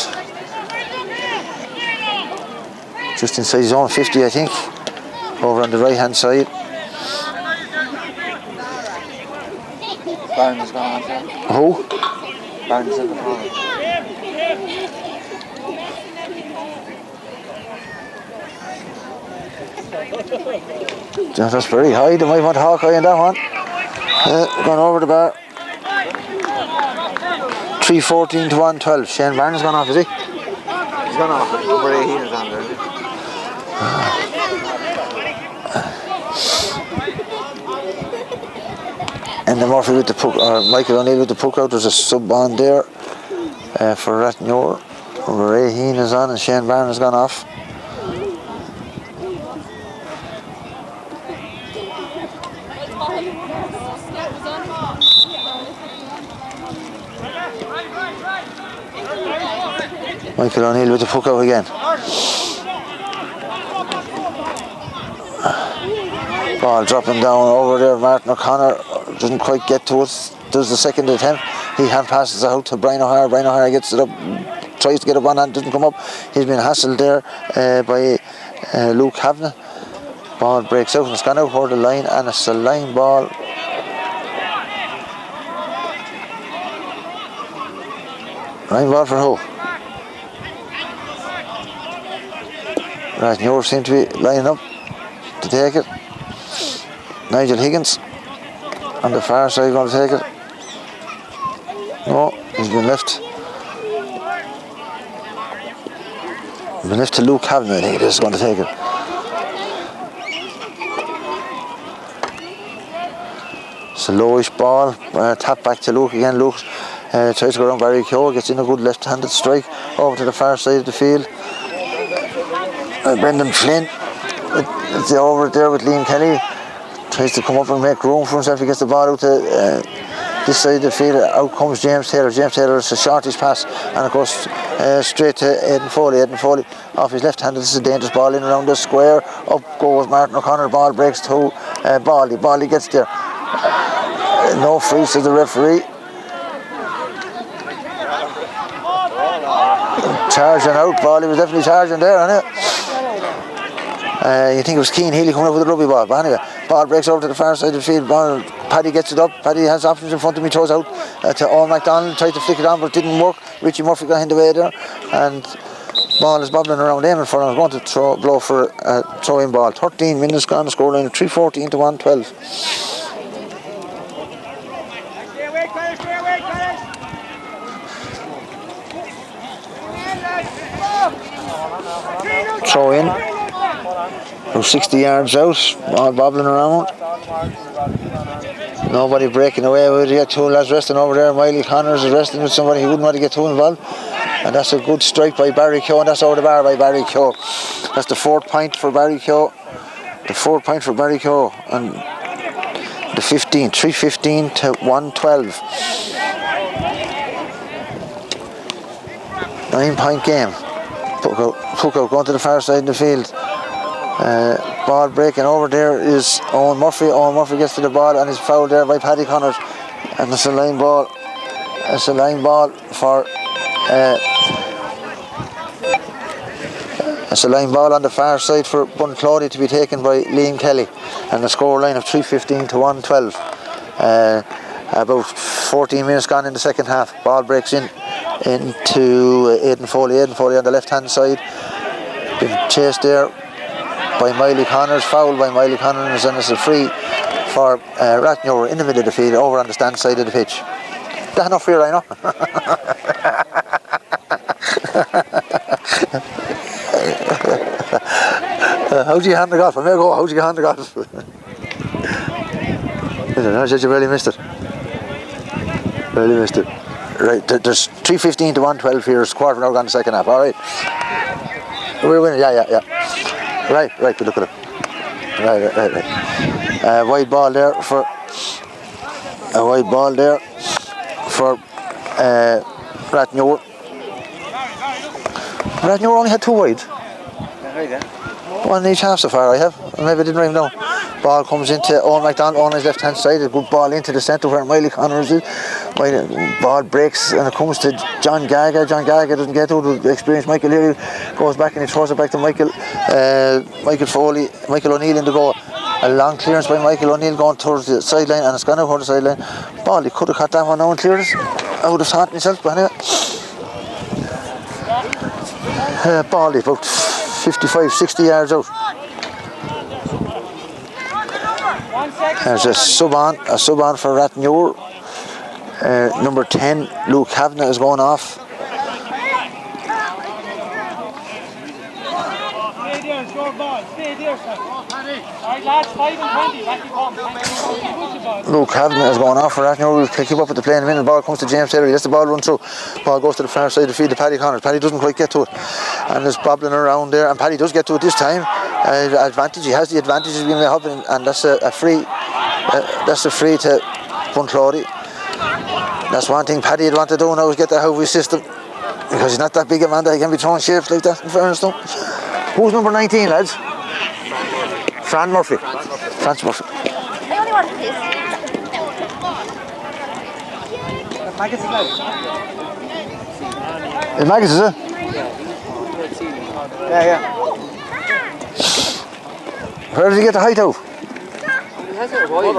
Just inside his own 50, I think. Over on the right hand side. Barnes gone on. Who? Barnes in the corner. That's very high. They might want Hawkeye in that one. Going over the bar. 3-14 to 1-12. Shane Barnes has gone off, is he? He's gone off. Number 18 is on there. And the Murphy with the puck, or Michael O'Neill with the puck out. There's a sub on there for Rathnure. Number 18 is on and Shane Barnes has gone off. Michael O'Neill with the puck out again. Ball dropping down over there. Martin O'Connor doesn't quite get to it. Does the second attempt. He hand passes it out to Brian O'Hara. Brian O'Hara gets it up, tries to get it one hand, doesn't come up. He's been hassled there by Luke Kavanagh. Ball breaks out and it's gone out over the line, and it's a line ball. Line ball for who? Rathnure seem to be lining up to take it. Nigel Higgins on the far side going to take it. No, he's been left. Been left to Luke Kavanagh, I think it is going to take it. It's a lowish ball, tap back to Luke again. Luke tries to go around Barry Keogh, gets in a good left-handed strike over to the far side of the field. Brendan Flynn, it's over there with Liam Kelly. Tries to come up and make room for himself. He gets the ball out to this side of the field. Out comes James Taylor. James Taylor, it's a shortish pass and it goes straight to Aidan Foley. Aidan Foley off his left hand. This is a dangerous ball in around the square. Up goes Martin O'Connor. Ball breaks to Baldy. Baldy gets there. No free, says the referee. Charging out. Baldy was definitely charging there, wasn't it? You think it was Keane Healy coming up with a rugby ball, but anyway, ball breaks over to the far side of the field. Paddy gets it up. Paddy has options in front of him. He throws out to Owen MacDonald. Tried to flick it on, but it didn't work. Richie Murphy got in the way there, and ball is bobbling around aiming for him. Going to blow for a throw-in ball. 13 minutes gone. The scoreline 3-14 to 1-12. Throw in. From 60 yards out, ball bobbling around. Nobody breaking away with it. You got two lads resting over there. Miley Connors is resting with somebody. He wouldn't want to get too involved. And that's a good strike by Barry Keogh, and that's over the bar by Barry Keogh. That's the 4th point for Barry Keogh. The 4th point for Barry Keogh. And the 15, 3:15 to 1:12. 9-point game. Puck out going to the far side of the field. Ball breaking over there is Owen Murphy. Owen Murphy gets to the ball and is fouled there by Paddy Connors. And it's a line ball. It's a line ball for it's a line ball on the far side for Bunclody to be taken by Liam Kelly, and the score line of 3:15 to 1:12. About 14 minutes gone in the second half. Ball breaks into Aidan Foley. Aidan Foley on the left hand side, been chased there by Miley Connors, fouled by Miley Connors, and it's a free for Rathnure in the middle of the field, over on the stand side of the pitch. That's enough here, I know. How'd you hand the golf? I'm going to go. How'd you hand the golf? I don't know, you barely missed it. Barely missed it. Right, there's 3:15 to 1:12 here. It's quarter of an hour gone the second half. All right. We're winning. Yeah. Right. We look at it. Right. Wide ball there for Rathnure. Rathnure only had 2 wides. One in each half so far, I have. Maybe I didn't even know. Ball comes into Owen McDonald on his left hand side. A good ball into the centre where Miley Connors is. Ball breaks and it comes to John Gaga. John Gaga doesn't get to the experienced Michael Leary. Goes back and he throws it back to Michael Foley. Michael O'Neill in the goal. A long clearance by Michael O'Neill going towards the sideline, and it's gone over the sideline. Ball, he could have caught that one now and cleared it. I would have thought myself, but anyway. Ball about 55-60 yards out. There's a sub on for Rathnure. Number 10, Luke Kavanagh, is going off. Luke Kavanagh is going off for Rathnure. We'll keep up with the play in a minute. The ball comes to James Taylor. He lets the ball run through. Ball goes to the far side of the field to Paddy Connors. Paddy doesn't quite get to it, and is bobbling around there. And Paddy does get to it this time. Advantage. He has the advantage of being a hub, and that's a free. That's a free to Bunclody. That's one thing Paddy would want to do now, is get the HWH system, because he's not that big a man that he can be throwing shapes like that, in fairness though. Who's number 19, lads? Fran Murphy. France Murphy. I only wanted this. The Maggis, is it? Yeah. Where did he get the height out? He has it wide.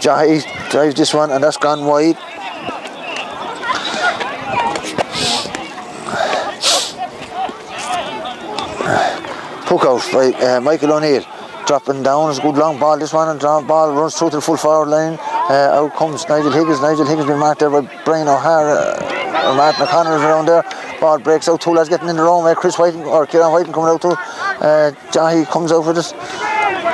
Jahi drives this one, and that's gone wide. Puck out by Michael O'Neill. Dropping down, it's a good long ball this one, and ball runs through to the full forward line. Out comes Nigel Higgins. Nigel Higgins been marked there by Brian O'Hara or Martin O'Connor around there. Ball breaks out, 2 lads getting in the wrong way. Chris White or Kieran White coming out too. Jahi comes out with it.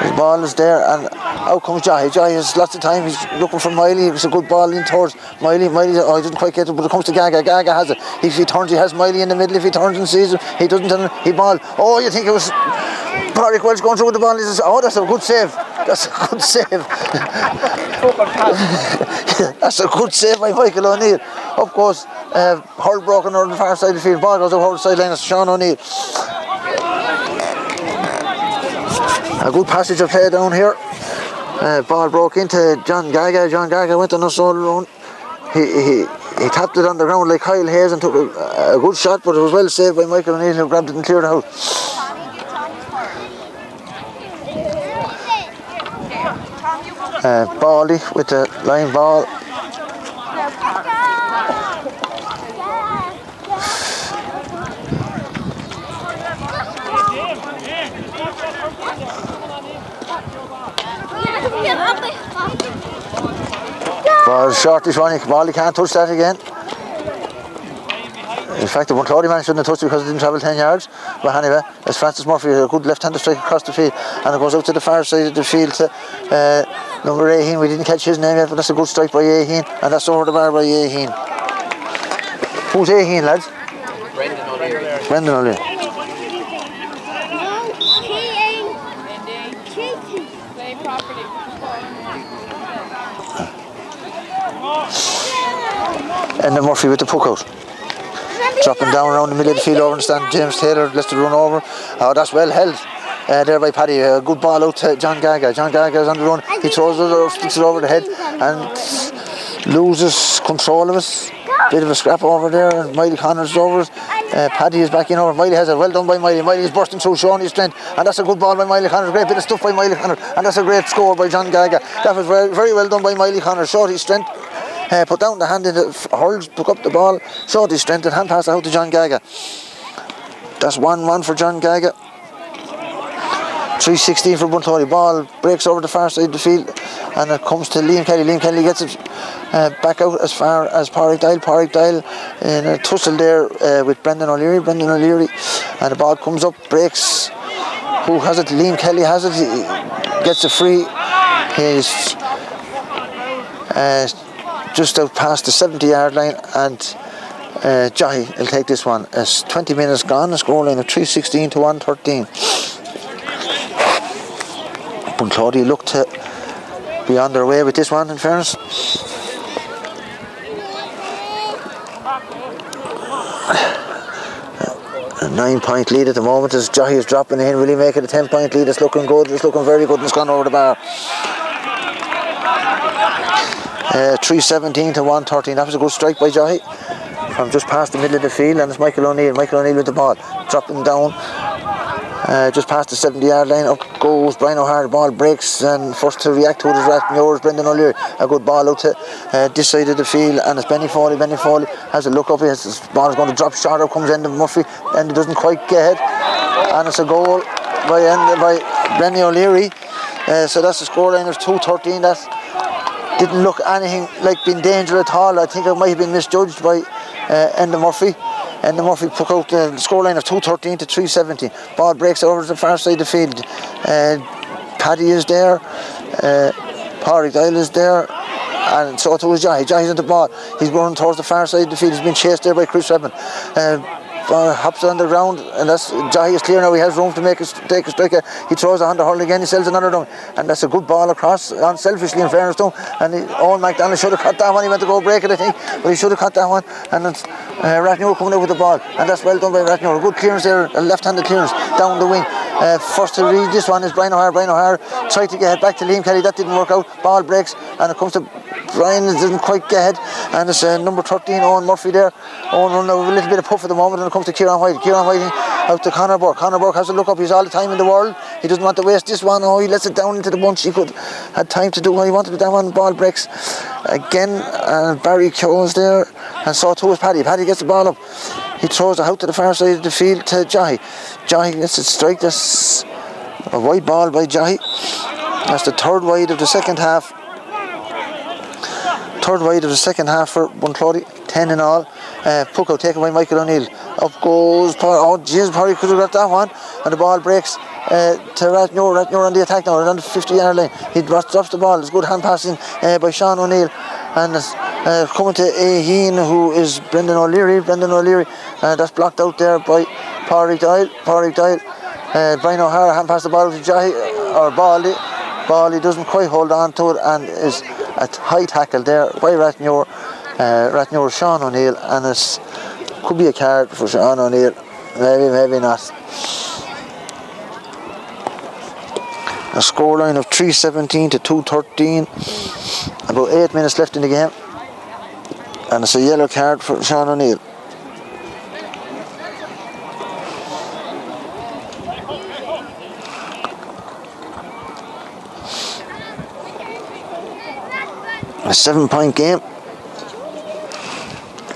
His ball is there, and out comes Jahi. Jahi has lots of time. He's looking for Miley. It's a good ball in towards Miley. Miley, he didn't quite get it, but it comes to Gaga. Gaga has it. If he turns, he has Miley in the middle. If he turns and sees him, he doesn't. He ball. Oh, you think it was Pádraig Welch going through with the ball? He says, oh, that's a good save. That's a good save. That's a good save by Michael O'Neill. Of course, hurl broken on the far side of the field. Ball goes over the sideline. It's Sean O'Neill. A good passage of play down here. Ball broke into John Gaga. John Gaga went on a solo run. He tapped it on the ground like Kyle Hayes and took a good shot, but it was well saved by Michael O'Neill, who grabbed it and cleared it out. Baldy with the line ball. Ball short this one. Baldy can't touch that again. In fact, the Bunclody man shouldn't have touched it because it didn't travel 10 yards. But anyway, it's Francis Murphy, a good left-handed strike across the field, and it goes out to the far side of the field to number 18. We didn't catch his name yet, but that's a good strike by 18, and that's over the bar by 18. Who's 18, lads? Brendan O'Leary. Brendan O'Leary. And then Murphy with the puck out. Dropping down around the middle of the field over and stand. James Taylor lets it run over. Oh, that's well held there by Paddy. Good ball out to John Gaga. John Gaga is on the run. He throws it over, sticks it over the head and loses control of it. Bit of a scrap over there, and Miley Connors over it. Paddy is back in over. Miley has it. Well done by Miley. Miley is bursting through Shawnee's strength, and that's a good ball by Miley Connors. Great bit of stuff by Miley Connors, and that's a great score by John Gaga. That was very, very well done by Miley Connors. Showed his strength. Put down the hand in the hurls, took up the ball, showed his strength, and hand pass out to John Gaga. That's 1-1 for John Gaga. 3:16 for Bunclody. Ball breaks over the far side of the field, and it comes to Liam Kelly. Liam Kelly gets it back out as far as Pádraig Doyle. Pádraig Doyle in a tussle there with Brendan O'Leary. And the ball comes up, breaks. Who has it? Liam Kelly has it. He gets it free. He's just out past the 70-yard line, and Jahi will take this one. It's 20 minutes gone. A scoreline of 3:16 to 1:13. Bunclody look to be on their way with this one, in fairness. A 9-point lead at the moment as Jahi is dropping in. Will he make it a 10-point lead? It's looking good. It's looking very good, and it's gone over the bar. 3:17 to 1:13. That was a good strike by Jahi from just past the middle of the field, and it's Michael O'Neill. Michael O'Neill with the ball, dropping down just past the 70-yard line. Up goes Brian O'Hara. The ball breaks, and first to react to it is Rathnure's Brendan O'Leary. A good ball out to this side of the field, and it's Benny Foley. Benny Foley has a look up. His ball is going to drop short. Up comes Enda Murphy, and it doesn't quite get ahead, and it's a goal by Benny O'Leary. So that's the scoreline of 2:13. That didn't look anything like being danger at all. I think it might have been misjudged by Enda Murphy. Enda Murphy put out the scoreline of 2:13 to 3:17. Ball breaks over to the far side of the field. Paddy is there. Pádraig Doyle is there. And so too is Jahi. Jahi's on the ball. He's going towards the far side of the field. He's been chased there by Chris Redmond. Hops on the ground, and that's Jahi is clear now. He has room to take a strike. He throws it on the hurl again. He sells another down, and that's a good ball across, unselfishly in fairness to him. And Owen McDonald should have caught that one. He went to go break it, I think, but he should have caught that one. And it's Rathnure coming out with the ball, and that's well done by Rathnure. Good clearance there, a left-handed clearance down the wing. First to read this one is Brian O'Hara. Brian O'Hara tried to get it back to Liam Kelly. That didn't work out. Ball breaks, and it comes to Brian. It didn't quite get ahead, and it's number 13 Owen Murphy there. Owen running a little bit of puff at the moment, and it comes to Kieran White. Kieran White out to Conor Burke. Conor Burke has to look up. He's all the time in the world. He doesn't want to waste this one. Oh, he lets it down into the bunch. He could had time to do what he wanted with that one. Ball breaks again, and Barry Kyo's there, and so too is Paddy. Paddy gets the ball up. He throws it out to the far side of the field to Jahi. Jahi gets it strike. That's a wide ball by Jahi. That's the third wide of the second half. Third wide of the second half for Bunclody. 10 in all. Puck out taken by Michael O'Neill. Up goes oh jeez, Paddy could have got that one, and the ball breaks to Rathnure. Rathnure on the attack now, on the 50-yard line. He drops the ball. It's good hand passing by Sean O'Neill, and it's coming to Aheen, who is Brendan O'Leary. That's blocked out there by Pádraig Doyle. Brian O'Hara hand pass the ball to Jahi, or Bally doesn't quite hold on to it, and is a high tackle there by Rathnure. Sean O'Neill, and it could be a card for Sean O'Neill, maybe not. A scoreline of 3:17 to 2:13. About 8 minutes left in the game, and it's a yellow card for Sean O'Neill. A 7-point game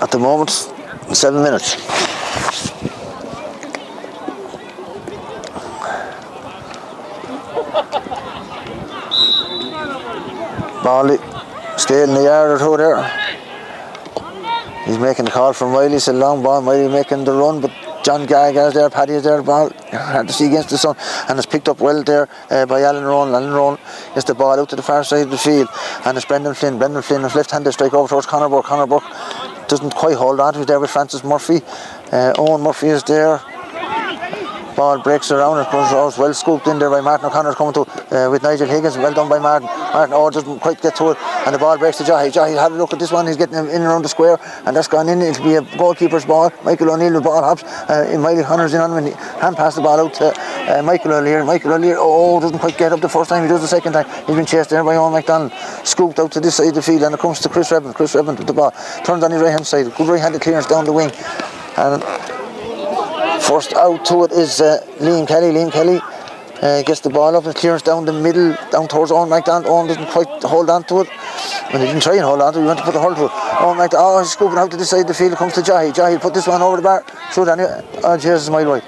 at the moment, 7 minutes. Bally stayed in the yard or two there. He's making the call from Wiley. It's a long ball. Wiley making the run, but John Gaga is there, Paddy is there. The ball hard to see against the sun, and it's picked up well there by Alan Rowan. Alan Rowan gets the ball out to the far side of the field, and it's Brendan Flynn. Brendan Flynn is left-handed strike over towards Conor Burke. Conor Burke doesn't quite hold on to it there with Francis Murphy. Owen Murphy is there. Ball breaks around and comes out. Well scooped in there by Martin O'Connor's coming to with Nigel Higgins. Well done by Martin. Martin doesn't quite get to it, and the ball breaks to Jahi. Jahi had a look at this one. He's getting him in around the square, and that's gone in. It'll be a goalkeeper's ball. Michael O'Neill with ball hops. Miley Connor's in on him, and hand passed the ball out to Michael O'Leary. Michael O'Leary doesn't quite get up the first time. He does the second time. He's been chased there by Owen McDonald. Scooped out to this side of the field, and it comes to Chris Redmond. Chris Redmond with the ball. Turns on his right hand side. Good right handed clearance down the wing. And first out to it is Liam Kelly. Liam Kelly gets the ball up and clearance down the middle, down towards Owen McDonald. Owen doesn't quite hold on to it. And he didn't try and hold on to it, he went to put the hold to it. Owen McDonald, he's scooping out to this side of the field. It comes to Jahi. Jahi put this one over the bar. Shoot anyway. Oh, Jesus, mile wide.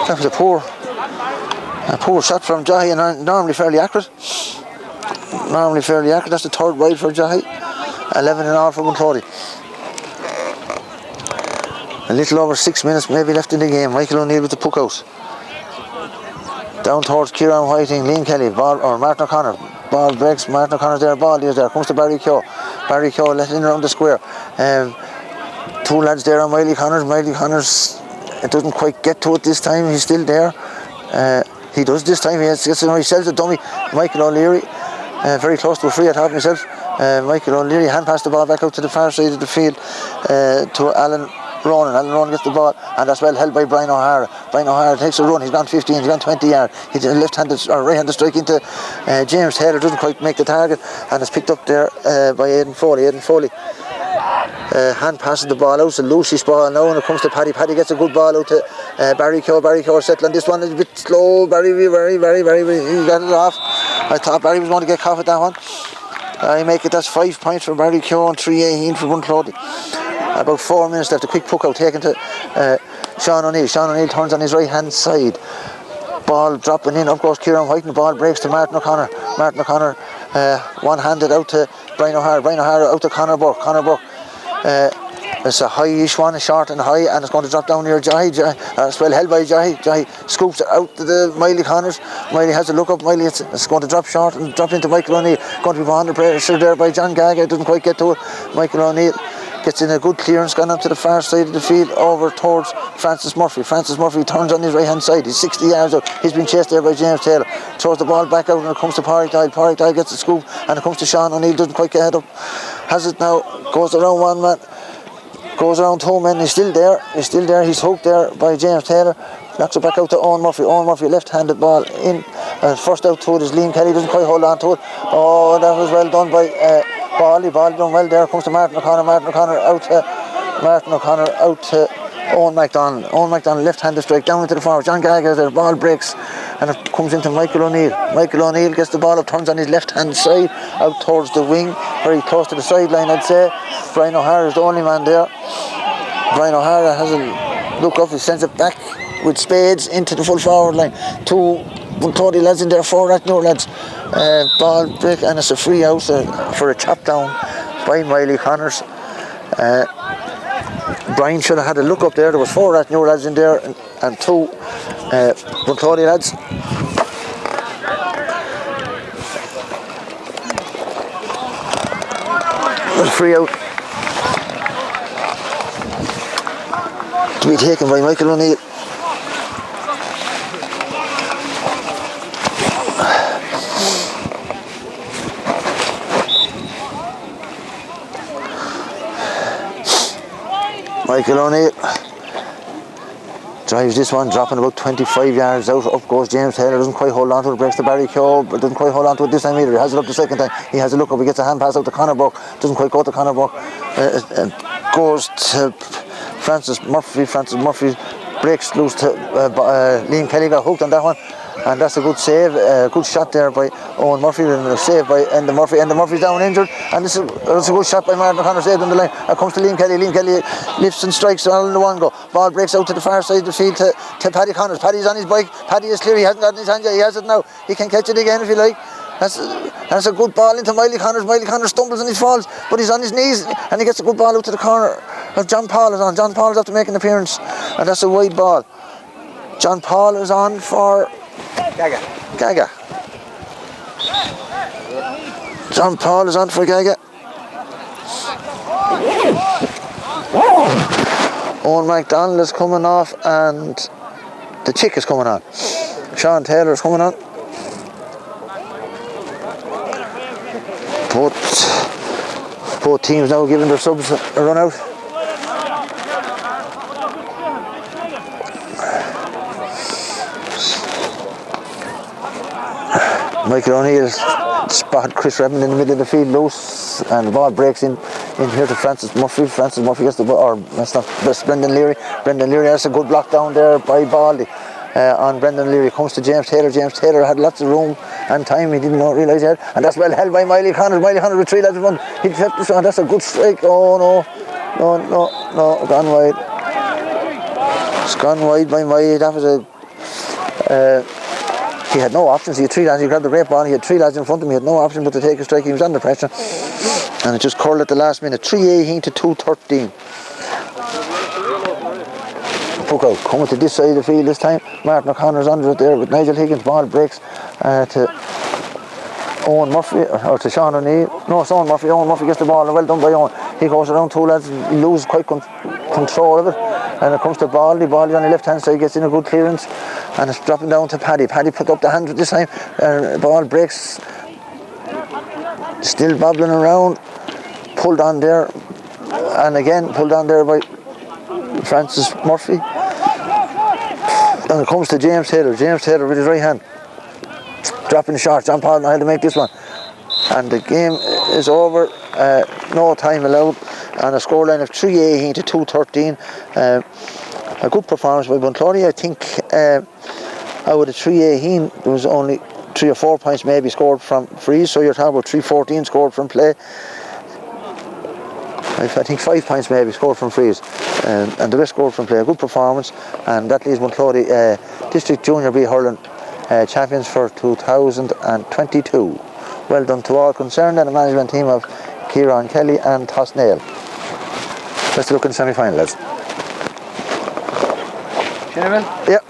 That was a poor shot from Jahi, and normally fairly accurate. That's the third wide for Jahi. 11 in all for Bunclody. A little over 6 minutes maybe left in the game. Michael O'Neill with the puck out. Down towards Kieran Whiting, Liam Kelly, ball, or Martin O'Connor. Ball breaks, Martin O'Connor's there, ball is there. Comes to Barry Keogh. Barry Keogh let in around the square. Two lads there on Miley Connors. Miley Connors, it doesn't quite get to it this time. He's still there. He does this time. He sells a dummy. Michael O'Leary, very close to a free at half himself. Michael O'Leary hand passed the ball back out to the far side of the field to Alan Ronan. Alan Ronan gets the ball, and that's well held by Brian O'Hara. Brian O'Hara takes a run. He's gone 15, he's gone 20 yards. He's a left-handed or right-handed strike into James Taylor. Doesn't quite make the target, and it's picked up there by Aidan Foley. Aidan Foley hand passes the ball out. It's a loosish ball now, and it comes to Paddy. Paddy gets a good ball out to Barry Keogh. Barry Keogh settling. This one is a bit slow. Barry, very, he got it off. I thought Barry was going to get caught at that one. I make it, that's 5 points for Barry Keogh and 3-18 for Bunclody. About 4 minutes left. A quick puck out taken to Sean O'Neill. Sean O'Neill turns on his right hand side. Ball dropping in. Up goes Kieran White, and the ball breaks to Martin O'Connor. Martin O'Connor one-handed out to Brian O'Hara. Brian O'Hara out to Conor Burke. Conor Burke. It's a high-ish one, a short and high, and it's going to drop down near Jahi. It's well held by Jahi. Jahi scoops it out to the Miley Connors. Miley has a look up. Miley, it's going to drop short and drop into Michael O'Neill. Going to be under pressure there by John Gaga. Doesn't quite get to it. Michael O'Neill gets in a good clearance, gone up to the far side of the field, over towards Francis Murphy. Francis Murphy turns on his right hand side. He's 60 yards out. He's been chased there by James Taylor. Throws the ball back out, and it comes to Pádraig Doyle. Pádraig Doyle gets the scoop, and it comes to Sean O'Neill. Doesn't quite get up. Has it now. Goes around one man. Goes around two men. He's still there. He's hooked there by James Taylor. Knocks it back out to Owen Murphy. Owen Murphy, left-handed ball in. First out to it is Liam Kelly. Doesn't quite hold on to it. Oh, that was well done by Bally. Bally done well there. Comes to Martin O'Connor. Martin O'Connor out to Owen McDonald. Owen McDonald, left-handed strike down into the forward. John Gallagher there. Ball breaks, and it comes into Michael O'Neill. Michael O'Neill gets the ball up, turns on his left-hand side out towards the wing, very close to the sideline, I'd say. Brian O'Hara is the only man there. Brian O'Hara has a look up. He sends it back with spades into the full forward line. Two Bunclody lads in there, 4 Rathnure lads. Ball break, and it's a free out for a chop down by Miley Connors. Brian should have had a look up there. There was 4 Rathnure lads in there and 2 Bunclody lads. Free out to be taken by Michael O'Neill. Michael O'Neill drives this one, dropping about 25 yards out. Up goes James Taylor, doesn't quite hold on to it, breaks to Barry Keogh, but doesn't quite hold on to it this time either. He has it up the second time. He has a look up, he gets a hand pass out to Conor Burke, doesn't quite go to Conor Burke. Goes to Francis Murphy. Francis Murphy breaks loose to Liam Kelly, got hooked on that one, and that's a good save, good shot there by Owen Murphy, and a save by Enda Murphy. Enda Murphy's down injured, and it's a good shot by Martin O'Connor, saved on the line. It comes to Liam Kelly. Liam Kelly lifts and strikes all in the one go. Ball breaks out to the far side of the field to Paddy Connors. Paddy's on his bike. Paddy is clear. He hasn't got it in his hand yet. He has it now. He can catch it again if you like. That's a good ball into Miley Connors. Miley Connors stumbles and he falls, but he's on his knees, and he gets a good ball out to the corner. John Paul is on. John Paul is after making an appearance, and that's a wide ball. John Paul is on for Gaga. John Paul is on for Gaga. Owen MacDonald is coming off and the Chick is coming on. Sean Taylor is coming on. Both teams now giving their subs a run out. Michael O'Neill spotted Chris Redmond in the middle of the field loose, and the ball breaks in here to Francis Murphy. Francis Murphy gets the ball, or that's Brendan Leary. Brendan Leary has a good block down there by Baldy. On Brendan Leary comes to James Taylor. James Taylor had lots of room and time, he didn't realise he had, and that's well held by Miley Connor. Miley Connor with 3 lads in front. He kept this on, that's a good strike. Oh no, gone wide. It's gone wide by Miley. That was a he had no options. He had 3 lads, he grabbed the great ball, he had 3 lads in front of him, he had no option but to take a strike. He was under pressure and it just curled at the last minute. 3-18 to 2-13. Puck out, coming to this side of the field this time. Martin O'Connor's under it there with Nigel Higgins. Ball breaks to Owen Murphy, or to Sean O'Neill. No, it's Owen Murphy. Owen Murphy gets the ball, and well done by Owen. He goes around 2 lads, he loses quite control of it, and it comes to Baldy. Baldy on the left hand side gets in a good clearance, and it's dropping down to Paddy. Paddy put up the hand this time, ball breaks, still bobbling around, pulled on there, and again pulled on there by Francis Murphy, and it comes to James Taylor. James Taylor with his right hand, dropping the shot. John Paul had to make this one, and the game is over. No time allowed, and a scoreline of 3-18 to 2-13. A good performance by Bunclody. I think out of 3-18 there was only 3 or 4 points maybe scored from frees, so you're talking about 3-14 scored from play. I think 5 points maybe scored from frees, and the rest scored from play. A good performance, and that leaves Bunclody District Junior B Hurling champions for 2022. Well done to all concerned, and the management team of Kieran Kelly and Toss Nail. Let's look in the semi-final, lads. General? Yeah.